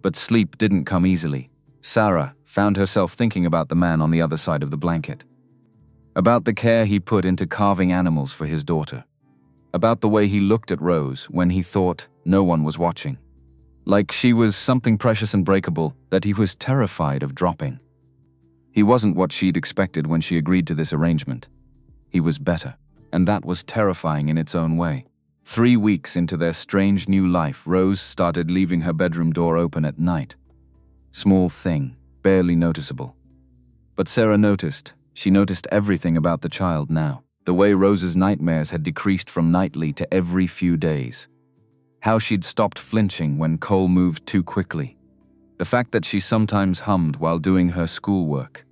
But sleep didn't come easily. Sarah found herself thinking about the man on the other side of the blanket. About the care he put into carving animals for his daughter. About the way he looked at Rose when he thought no one was watching. Like she was something precious and breakable that he was terrified of dropping. He wasn't what she'd expected when she agreed to this arrangement. He was better, and that was terrifying in its own way. 3 weeks into their strange new life, Rose started leaving her bedroom door open at night. Small thing, barely noticeable. But Sarah noticed. She noticed everything about the child now. The way Rose's nightmares had decreased from nightly to every few days. How she'd stopped flinching when Cole moved too quickly. The fact that she sometimes hummed while doing her schoolwork.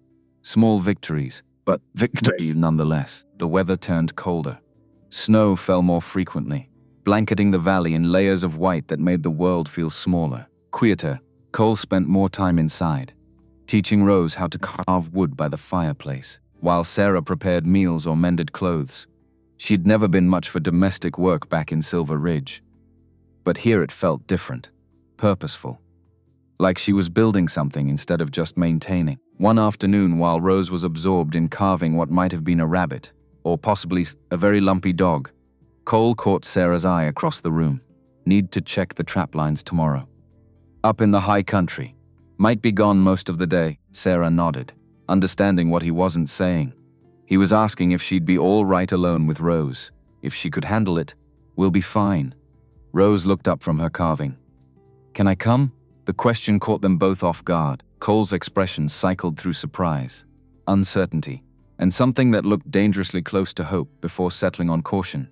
Small victories, but victories nonetheless. The weather turned colder. Snow fell more frequently, blanketing the valley in layers of white that made the world feel smaller. Quieter, Cole spent more time inside, teaching Rose how to carve wood by the fireplace, while Sarah prepared meals or mended clothes. She'd never been much for domestic work back in Silver Ridge. But here it felt different, purposeful. Like she was building something instead of just maintaining. One afternoon, while Rose was absorbed in carving what might have been a rabbit, or possibly a very lumpy dog, Cole caught Sarah's eye across the room. Need to check the trap lines tomorrow. Up in the high country. Might be gone most of the day. Sarah nodded, understanding what he wasn't saying. He was asking if she'd be all right alone with Rose. If she could handle it, we'll be fine. Rose looked up from her carving. Can I come? The question caught them both off guard. Cole's expression cycled through surprise, uncertainty, and something that looked dangerously close to hope before settling on caution.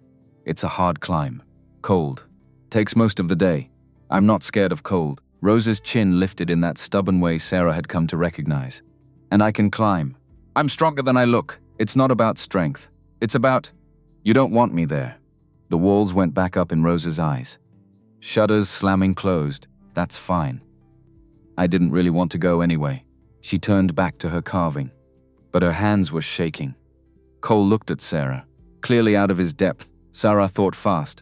It's a hard climb. Cold. Takes most of the day. I'm not scared of cold. Rose's chin lifted in that stubborn way Sarah had come to recognize. And I can climb. I'm stronger than I look. It's not about strength. It's about, you don't want me there. The walls went back up in Rose's eyes. Shutters slamming closed. That's fine. I didn't really want to go anyway. She turned back to her carving, but her hands were shaking. Cole looked at Sarah, clearly out of his depth. Sarah thought fast.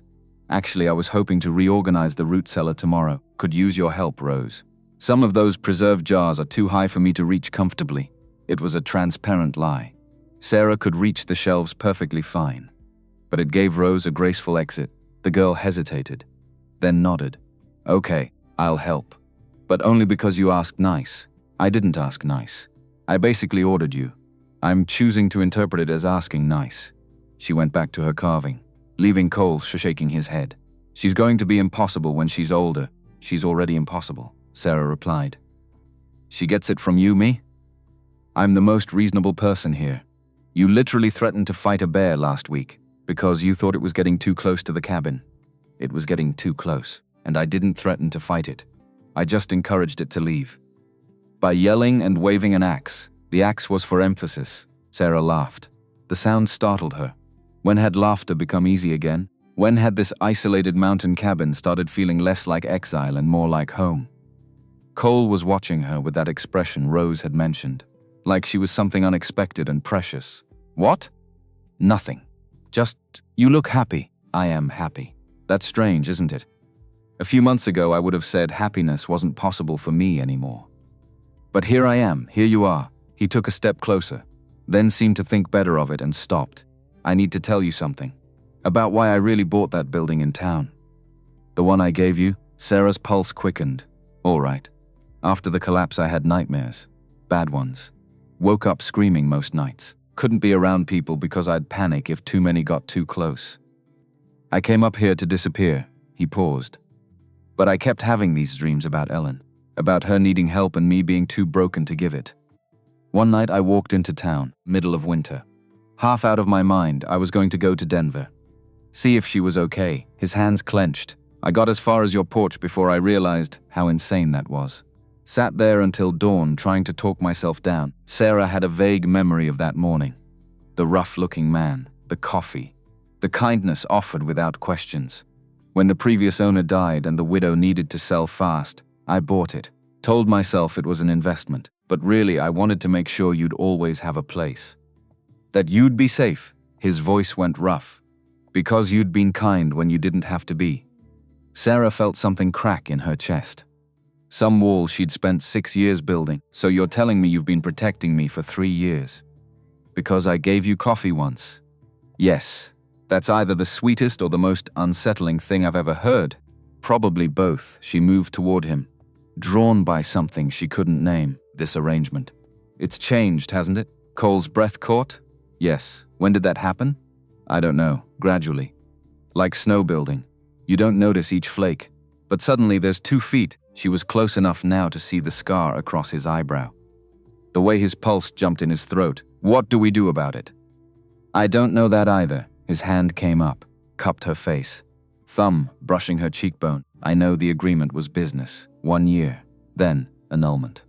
Actually, I was hoping to reorganize the root cellar tomorrow. Could use your help, Rose. Some of those preserve jars are too high for me to reach comfortably. It was a transparent lie. Sarah could reach the shelves perfectly fine, but it gave Rose a graceful exit. The girl hesitated, then nodded. Okay, I'll help. But only because you asked nice. I didn't ask nice. I basically ordered you. I'm choosing to interpret it as asking nice. She went back to her carving, leaving Cole shaking his head. She's going to be impossible when she's older. She's already impossible, Sarah replied. She gets it from you, me? I'm the most reasonable person here. You literally threatened to fight a bear last week because you thought it was getting too close to the cabin. It was getting too close, and I didn't threaten to fight it. I just encouraged it to leave. By yelling and waving an axe. The axe was for emphasis. Sarah laughed. The sound startled her. When had laughter become easy again? When had this isolated mountain cabin started feeling less like exile and more like home? Cole was watching her with that expression Rose had mentioned, like she was something unexpected and precious. What? Nothing. Just, you look happy. I am happy. That's strange, isn't it? A few months ago, I would have said happiness wasn't possible for me anymore. But here I am, here you are. He took a step closer, then seemed to think better of it and stopped. I need to tell you something. About why I really bought that building in town. The one I gave you? Sarah's pulse quickened. All right. After the collapse, I had nightmares. Bad ones. Woke up screaming most nights. Couldn't be around people because I'd panic if too many got too close. I came up here to disappear. He paused. But I kept having these dreams about Ellen. About her needing help and me being too broken to give it. One night I walked into town, middle of winter. Half out of my mind, I was going to go to Denver. See if she was okay. His hands clenched. I got as far as your porch before I realized how insane that was. Sat there until dawn trying to talk myself down. Sarah had a vague memory of that morning. The rough-looking man, the coffee, the kindness offered without questions. When the previous owner died and the widow needed to sell fast, I bought it. Told myself it was an investment, but really I wanted to make sure you'd always have a place. That you'd be safe. His voice went rough. Because you'd been kind when you didn't have to be. Sarah felt something crack in her chest. Some wall she'd spent 6 years building, so you're telling me you've been protecting me for 3 years. Because I gave you coffee once. Yes, that's either the sweetest or the most unsettling thing I've ever heard. Probably both. She moved toward him, drawn by something she couldn't name. This arrangement. It's changed, hasn't it? Cole's breath caught? Yes. When did that happen? I don't know. Gradually. Like snow building. You don't notice each flake. But suddenly there's 2 feet. She was close enough now to see the scar across his eyebrow. The way his pulse jumped in his throat. What do we do about it? I don't know that either. His hand came up, cupped her face. Thumb brushing her cheekbone. I know the agreement was business. 1 year. Then, annulment.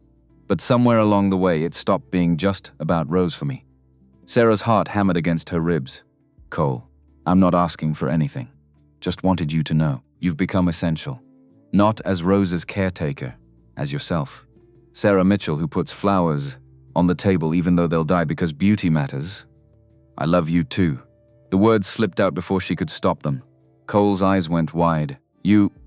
But somewhere along the way, it stopped being just about Rose for me. Sarah's heart hammered against her ribs. Cole, I'm not asking for anything. Just wanted you to know, you've become essential. Not as Rose's caretaker, as yourself. Sarah Mitchell, who puts flowers on the table even though they'll die because beauty matters. I love you too. The words slipped out before she could stop them. Cole's eyes went wide.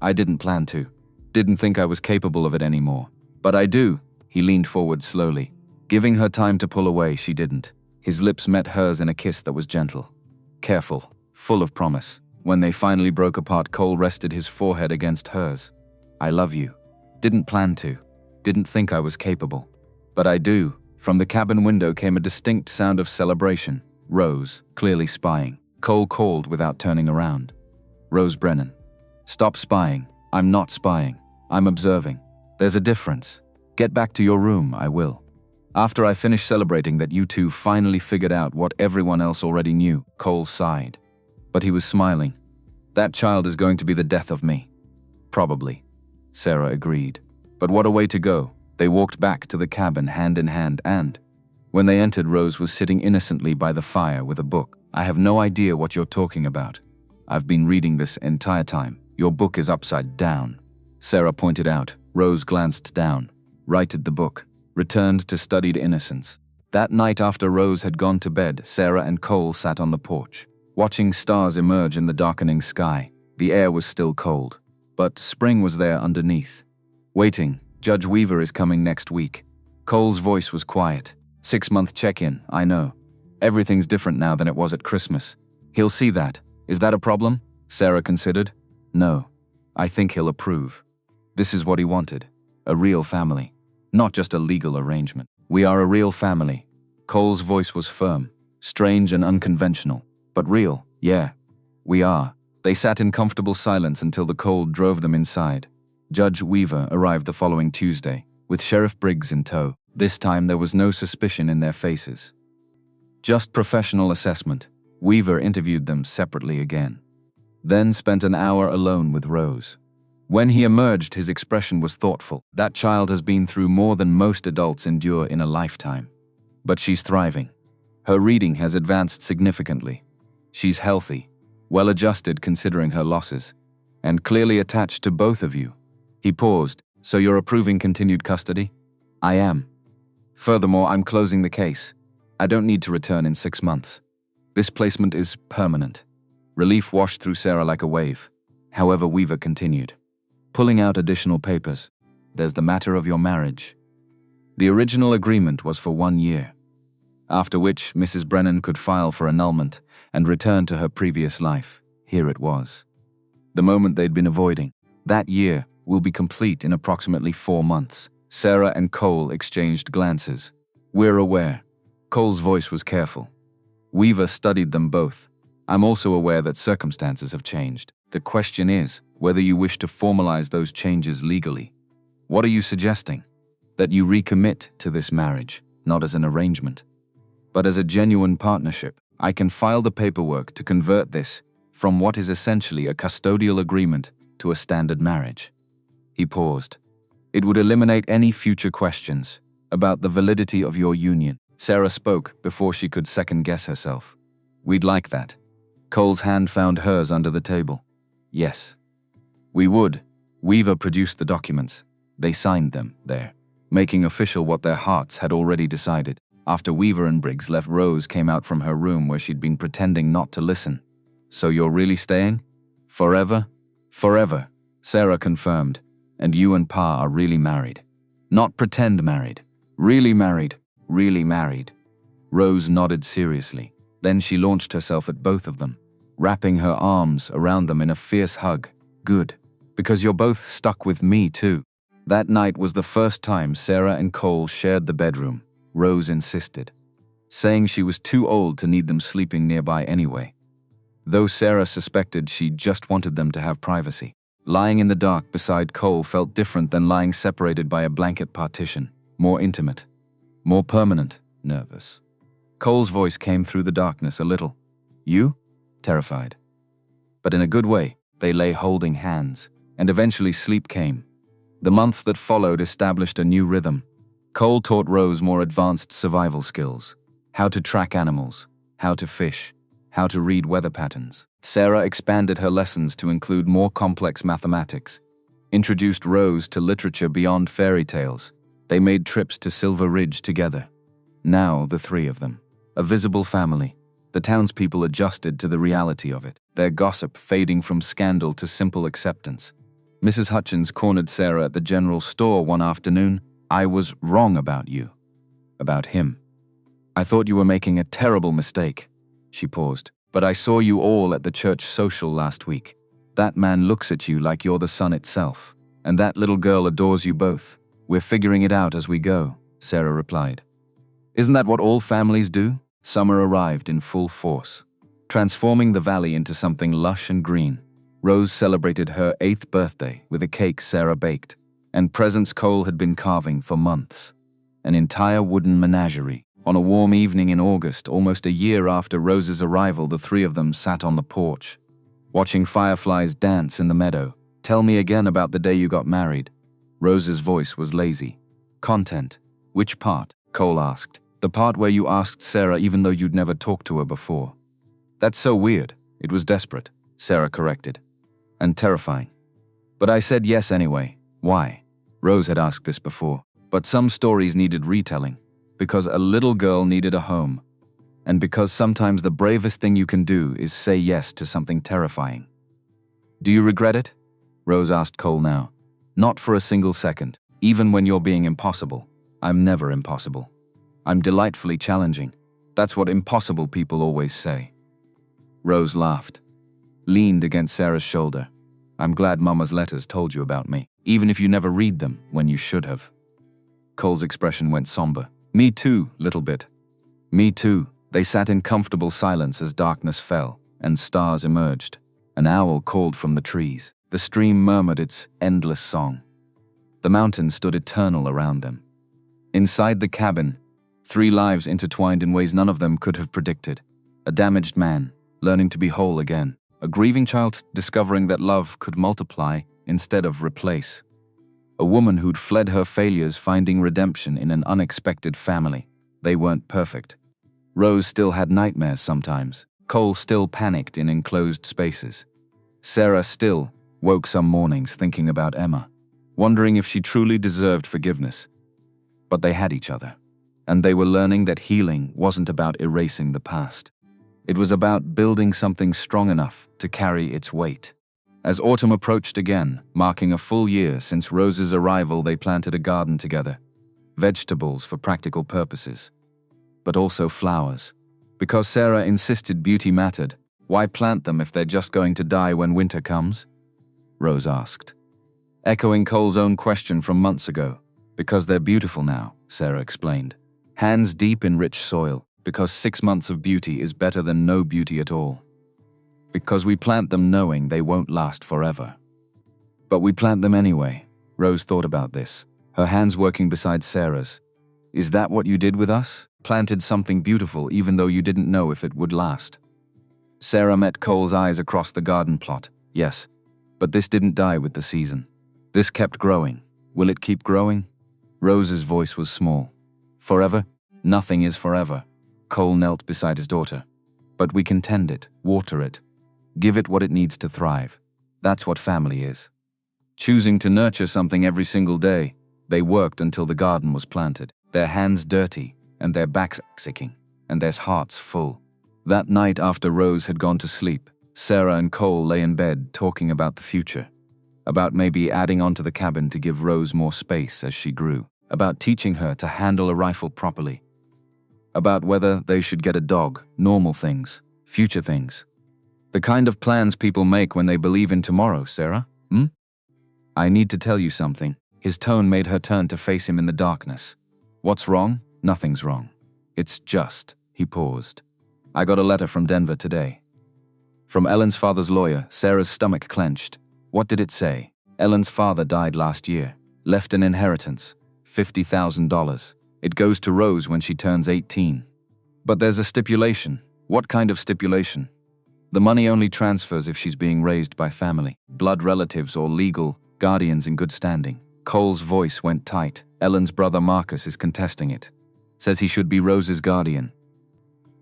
I didn't plan to. Didn't think I was capable of it anymore. But I do. He leaned forward slowly. Giving her time to pull away, she didn't. His lips met hers in a kiss that was gentle, careful, full of promise. When they finally broke apart, Cole rested his forehead against hers. I love you. Didn't plan to. Didn't think I was capable. But I do. From the cabin window came a distinct sound of celebration. Rose, clearly spying. Cole called without turning around. Rose Brennan. Stop spying. I'm not spying. I'm observing. There's a difference. Get back to your room, I will. After I finished celebrating that you two finally figured out what everyone else already knew, Cole sighed. But he was smiling. That child is going to be the death of me. Probably. Sarah agreed. But what a way to go. They walked back to the cabin hand in hand and, when they entered, Rose was sitting innocently by the fire with a book. I have no idea what you're talking about. I've been reading this entire time. Your book is upside down. Sarah pointed out. Rose glanced down, righted the book, returned to studied innocence. That night after Rose had gone to bed, Sarah and Cole sat on the porch, watching stars emerge in the darkening sky. The air was still cold, but spring was there underneath. Waiting. Judge Weaver is coming next week. Cole's voice was quiet. 6-month check-in, I know. Everything's different now than it was at Christmas. He'll see that. Is that a problem? Sarah considered. No. I think he'll approve. This is what he wanted. A real family. Not just a legal arrangement. We are a real family. Cole's voice was firm, strange and unconventional. But real, yeah. We are. They sat in comfortable silence until the cold drove them inside. Judge Weaver arrived the following Tuesday, with Sheriff Briggs in tow. This time there was no suspicion in their faces. Just professional assessment. Weaver interviewed them separately again. Then spent an hour alone with Rose. When he emerged, his expression was thoughtful. That child has been through more than most adults endure in a lifetime. But she's thriving. Her reading has advanced significantly. She's healthy, well-adjusted considering her losses, and clearly attached to both of you. He paused. So you're approving continued custody? I am. Furthermore, I'm closing the case. I don't need to return in 6 months. This placement is permanent. Relief washed through Sarah like a wave. However, Weaver continued, pulling out additional papers. There's the matter of your marriage. The original agreement was for 1 year, after which Mrs. Brennan could file for annulment and return to her previous life. Here it was. The moment they'd been avoiding. That year will be complete in approximately 4 months. Sarah and Cole exchanged glances. We're aware. Cole's voice was careful. Weaver studied them both. I'm also aware that circumstances have changed. The question is whether you wish to formalize those changes legally. What are you suggesting? That you recommit to this marriage, not as an arrangement, but as a genuine partnership. I can file the paperwork to convert this from what is essentially a custodial agreement to a standard marriage. He paused. It would eliminate any future questions about the validity of your union. Sarah spoke before she could second-guess herself. We'd like that. Cole's hand found hers under the table. Yes. We would. Weaver produced the documents. They signed them there, making official what their hearts had already decided. After Weaver and Briggs left, Rose came out from her room where she'd been pretending not to listen. So you're really staying? Forever? Forever, Sarah confirmed. And you and Pa are really married. Not pretend married. Really married. Really married. Rose nodded seriously. Then she launched herself at both of them, wrapping her arms around them in a fierce hug. Good. Because you're both stuck with me too. That night was the first time Sarah and Cole shared the bedroom. Rose insisted, saying she was too old to need them sleeping nearby anyway. Though Sarah suspected she just wanted them to have privacy. Lying in the dark beside Cole felt different than lying separated by a blanket partition. More intimate. More permanent. Nervous. Cole's voice came through the darkness a little. You? Terrified. But in a good way. They lay holding hands, and eventually sleep came. The months that followed established a new rhythm. Cole taught Rose more advanced survival skills: how to track animals, how to fish, how to read weather patterns. Sarah expanded her lessons to include more complex mathematics, introduced Rose to literature beyond fairy tales. They made trips to Silver Ridge together. Now, the three of them, a visible family. The townspeople adjusted to the reality of it, their gossip fading from scandal to simple acceptance. Mrs. Hutchins cornered Sarah at the general store one afternoon. "I was wrong about you. About him. I thought you were making a terrible mistake." She paused. "But I saw you all at the church social last week. That man looks at you like you're the sun itself. And that little girl adores you both. We're figuring it out as we go," Sarah replied. "Isn't that what all families do?" Summer arrived in full force, transforming the valley into something lush and green. Rose celebrated her 8th birthday with a cake Sarah baked, and presents Cole had been carving for months. An entire wooden menagerie. On a warm evening in August, almost a year after Rose's arrival, the three of them sat on the porch, watching fireflies dance in the meadow. "Tell me again about the day you got married." Rose's voice was lazy. "Content. Which part?" Cole asked. "The part where you asked Sarah even though you'd never talked to her before." "That's so weird." "It was desperate," Sarah corrected. "And terrifying. But I said yes anyway." "Why?" Rose had asked this before. "But some stories needed retelling. Because a little girl needed a home. And because sometimes the bravest thing you can do is say yes to something terrifying." "Do you regret it?" Rose asked Cole now. "Not for a single second. Even when you're being impossible." "I'm never impossible. I'm delightfully challenging. That's what impossible people always say." Rose laughed, leaned against Sarah's shoulder. "I'm glad Mama's letters told you about me, even if you never read them when you should have." Cole's expression went somber. "Me too, little bit." "Me too." They sat in comfortable silence as darkness fell and stars emerged. An owl called from the trees. The stream murmured its endless song. The mountains stood eternal around them. Inside the cabin, 3 lives intertwined in ways none of them could have predicted. A damaged man, learning to be whole again. A grieving child discovering that love could multiply instead of replace. A woman who'd fled her failures finding redemption in an unexpected family. They weren't perfect. Rose still had nightmares sometimes. Cole still panicked in enclosed spaces. Sarah still woke some mornings thinking about Emma, wondering if she truly deserved forgiveness. But they had each other. And they were learning that healing wasn't about erasing the past. It was about building something strong enough to carry its weight. As autumn approached again, marking a full year since Rose's arrival, they planted a garden together. Vegetables for practical purposes, but also flowers. Because Sarah insisted beauty mattered, why plant them if they're just going to die when winter comes? Rose asked, echoing Cole's own question from months ago. Because they're beautiful now, Sarah explained. Hands deep in rich soil, because 6 months of beauty is better than no beauty at all. Because we plant them knowing they won't last forever. But we plant them anyway. Rose thought about this, her hands working beside Sarah's. Is that what you did with us? Planted something beautiful even though you didn't know if it would last. Sarah met Cole's eyes across the garden plot. Yes, but this didn't die with the season. This kept growing. Will it keep growing? Rose's voice was small. Forever? Nothing is forever. Cole knelt beside his daughter. But we can tend it, water it, give it what it needs to thrive. That's what family is. Choosing to nurture something every single day, they worked until the garden was planted, their hands dirty, and their backs aching, and their hearts full. That night after Rose had gone to sleep, Sarah and Cole lay in bed talking about the future. About maybe adding onto the cabin to give Rose more space as she grew. About teaching her to handle a rifle properly. About whether they should get a dog, normal things, future things. The kind of plans people make when they believe in tomorrow, Sarah. I need to tell you something. His tone made her turn to face him in the darkness. What's wrong? Nothing's wrong. It's just, he paused. I got a letter from Denver today. From Ellen's father's lawyer. Sarah's stomach clenched. What did it say? Ellen's father died last year. Left an inheritance. $50,000. It goes to Rose when she turns 18. But there's a stipulation. What kind of stipulation? The money only transfers if she's being raised by family, blood relatives or legal guardians in good standing. Cole's voice went tight. Ellen's brother Marcus is contesting it. Says he should be Rose's guardian.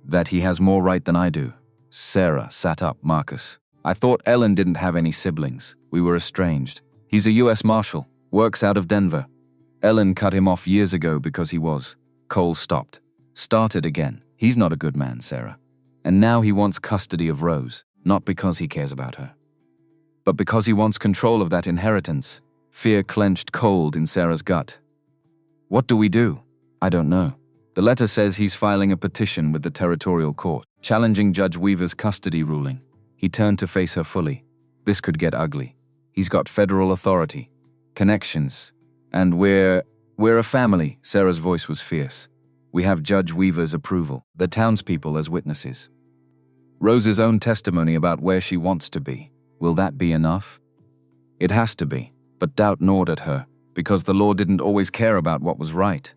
That he has more right than I do. Sarah sat up. Marcus. I thought Ellen didn't have any siblings. We were estranged. He's a U.S. Marshal. Works out of Denver. Ellen cut him off years ago because he was. Cole stopped. Started again. He's not a good man, Sarah. And now he wants custody of Rose. Not because he cares about her, but because he wants control of that inheritance. Fear clenched cold in Sarah's gut. What do we do? I don't know. The letter says he's filing a petition with the territorial court, challenging Judge Weaver's custody ruling. He turned to face her fully. This could get ugly. He's got federal authority, connections, and we're a family. Sarah's voice was fierce. We have Judge Weaver's approval, the townspeople as witnesses. Rose's own testimony about where she wants to be. Will that be enough? It has to be, but doubt gnawed at her, because the law didn't always care about what was right.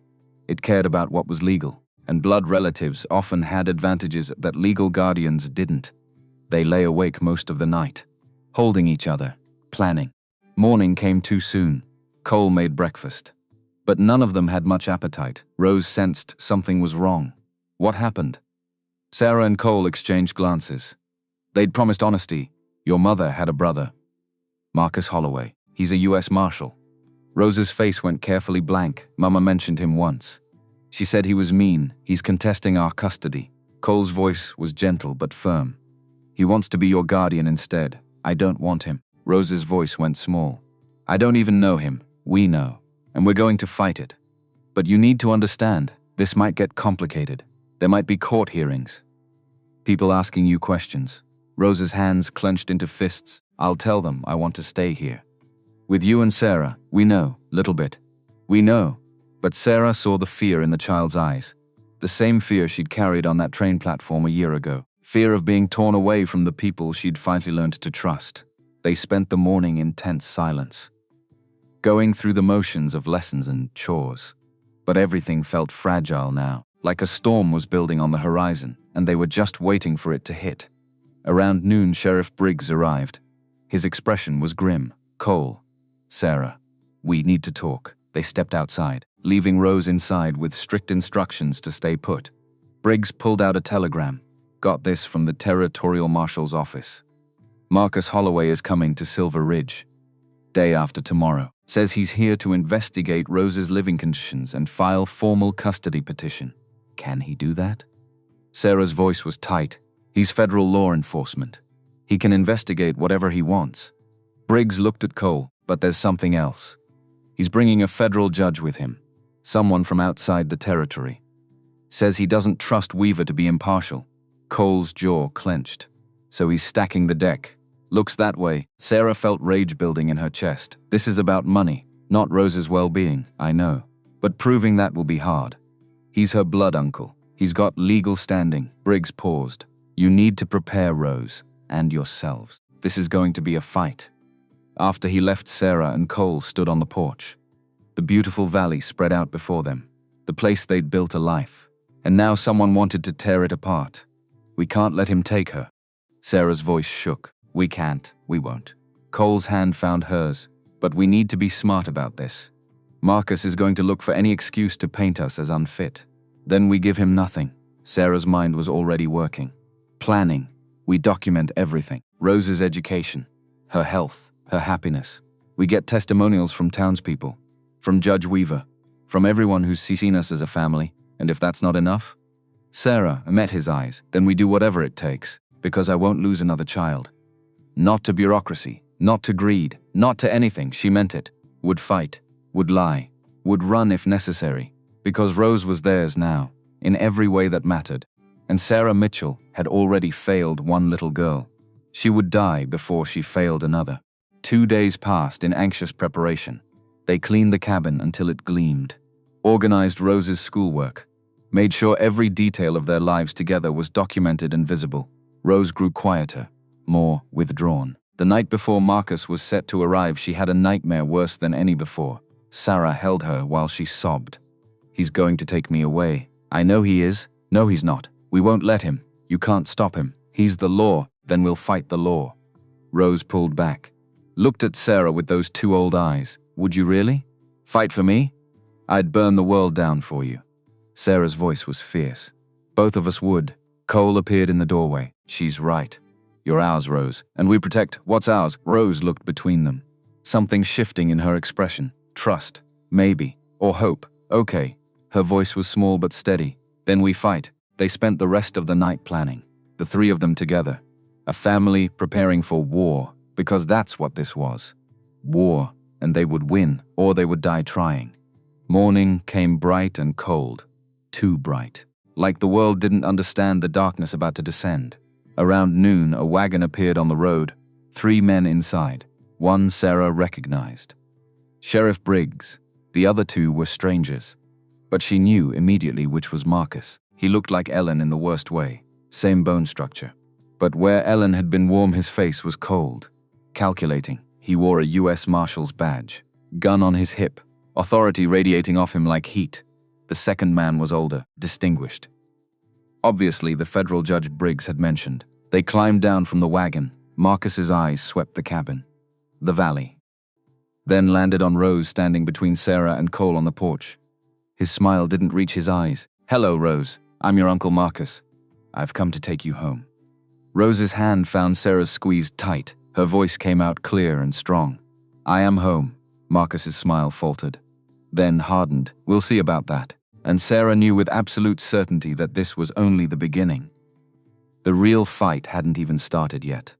It cared about what was legal, and blood relatives often had advantages that legal guardians didn't. They lay awake most of the night, holding each other, planning. Morning came too soon. Cole made breakfast. But none of them had much appetite. Rose sensed something was wrong. What happened? Sarah and Cole exchanged glances. They'd promised honesty. Your mother had a brother. Marcus Holloway. He's a U.S. Marshal. Rose's face went carefully blank. Mama mentioned him once. She said he was mean. He's contesting our custody. Cole's voice was gentle but firm. He wants to be your guardian instead. I don't want him. Rose's voice went small. I don't even know him. We know. And we're going to fight it. But you need to understand, this might get complicated. There might be court hearings. People asking you questions. Rose's hands clenched into fists. I'll tell them I want to stay here. With you and Sarah, we know, little bit. We know. But Sarah saw the fear in the child's eyes. The same fear she'd carried on that train platform a year ago. Fear of being torn away from the people she'd finally learned to trust. They spent the morning in tense silence, going through the motions of lessons and chores. But everything felt fragile now, like a storm was building on the horizon, and they were just waiting for it to hit. Around noon, Sheriff Briggs arrived. His expression was grim. Cole, Sarah, we need to talk. They stepped outside, leaving Rose inside with strict instructions to stay put. Briggs pulled out a telegram. Got this from the Territorial Marshal's office. Marcus Holloway is coming to Silver Ridge. Day after tomorrow. Says he's here to investigate Rose's living conditions and file formal custody petition. Can he do that? Sarah's voice was tight. He's federal law enforcement. He can investigate whatever he wants. Briggs looked at Cole, but there's something else. He's bringing a federal judge with him. Someone from outside the territory. Says he doesn't trust Weaver to be impartial. Cole's jaw clenched. So he's stacking the deck. Looks that way. Sarah felt rage building in her chest. This is about money, not Rose's well-being, I know. But proving that will be hard. He's her blood uncle. He's got legal standing. Briggs paused. You need to prepare Rose, and yourselves. This is going to be a fight. After he left, Sarah and Cole stood on the porch. The beautiful valley spread out before them. The place they'd built a life. And now someone wanted to tear it apart. We can't let him take her. Sarah's voice shook. We can't, we won't. Cole's hand found hers, but we need to be smart about this. Marcus is going to look for any excuse to paint us as unfit. Then we give him nothing. Sarah's mind was already working. Planning. We document everything. Rose's education, her health, her happiness. We get testimonials from townspeople, from Judge Weaver, from everyone who's seen us as a family, and if that's not enough? Sarah met his eyes. Then we do whatever it takes, because I won't lose another child. Not to bureaucracy, not to greed, not to anything. She meant it. Would fight, would lie, would run if necessary, because Rose was theirs now, in every way that mattered. And Sarah Mitchell had already failed one little girl. She would die before she failed another. 2 days passed in anxious preparation. They cleaned the cabin until it gleamed, organized Rose's schoolwork, made sure every detail of their lives together was documented and visible. Rose grew quieter, more withdrawn. The night before Marcus was set to arrive, she had a nightmare worse than any before. Sarah held her while she sobbed. He's going to take me away. I know he is. No, he's not. We won't let him. You can't stop him. He's the law. Then we'll fight the law. Rose pulled back, looked at Sarah with those two old eyes. Would you really? Fight for me? I'd burn the world down for you. Sarah's voice was fierce. Both of us would. Cole appeared in the doorway. She's right. You're ours, Rose, and we protect what's ours. Rose looked between them. Something shifting in her expression. Trust. Maybe. Or hope. Okay. Her voice was small but steady. Then we fight. They spent the rest of the night planning. The three of them together. A family preparing for war, because that's what this was. War, and they would win, or they would die trying. Morning came bright and cold. Too bright. Like the world didn't understand the darkness about to descend. Around noon, a wagon appeared on the road. 3 men inside. One Sarah recognized. Sheriff Briggs. The other 2 were strangers. But she knew immediately which was Marcus. He looked like Ellen in the worst way. Same bone structure. But where Ellen had been warm, his face was cold. Calculating. He wore a U.S. Marshal's badge. Gun on his hip. Authority radiating off him like heat. The second man was older, distinguished. Obviously, the federal judge Briggs had mentioned. They climbed down from the wagon. Marcus's eyes swept the cabin. The valley. Then landed on Rose standing between Sarah and Cole on the porch. His smile didn't reach his eyes. Hello, Rose. I'm your Uncle Marcus. I've come to take you home. Rose's hand found Sarah's squeezed tight. Her voice came out clear and strong. I am home. Marcus's smile faltered. Then hardened. We'll see about that. And Sarah knew with absolute certainty that this was only the beginning. The real fight hadn't even started yet.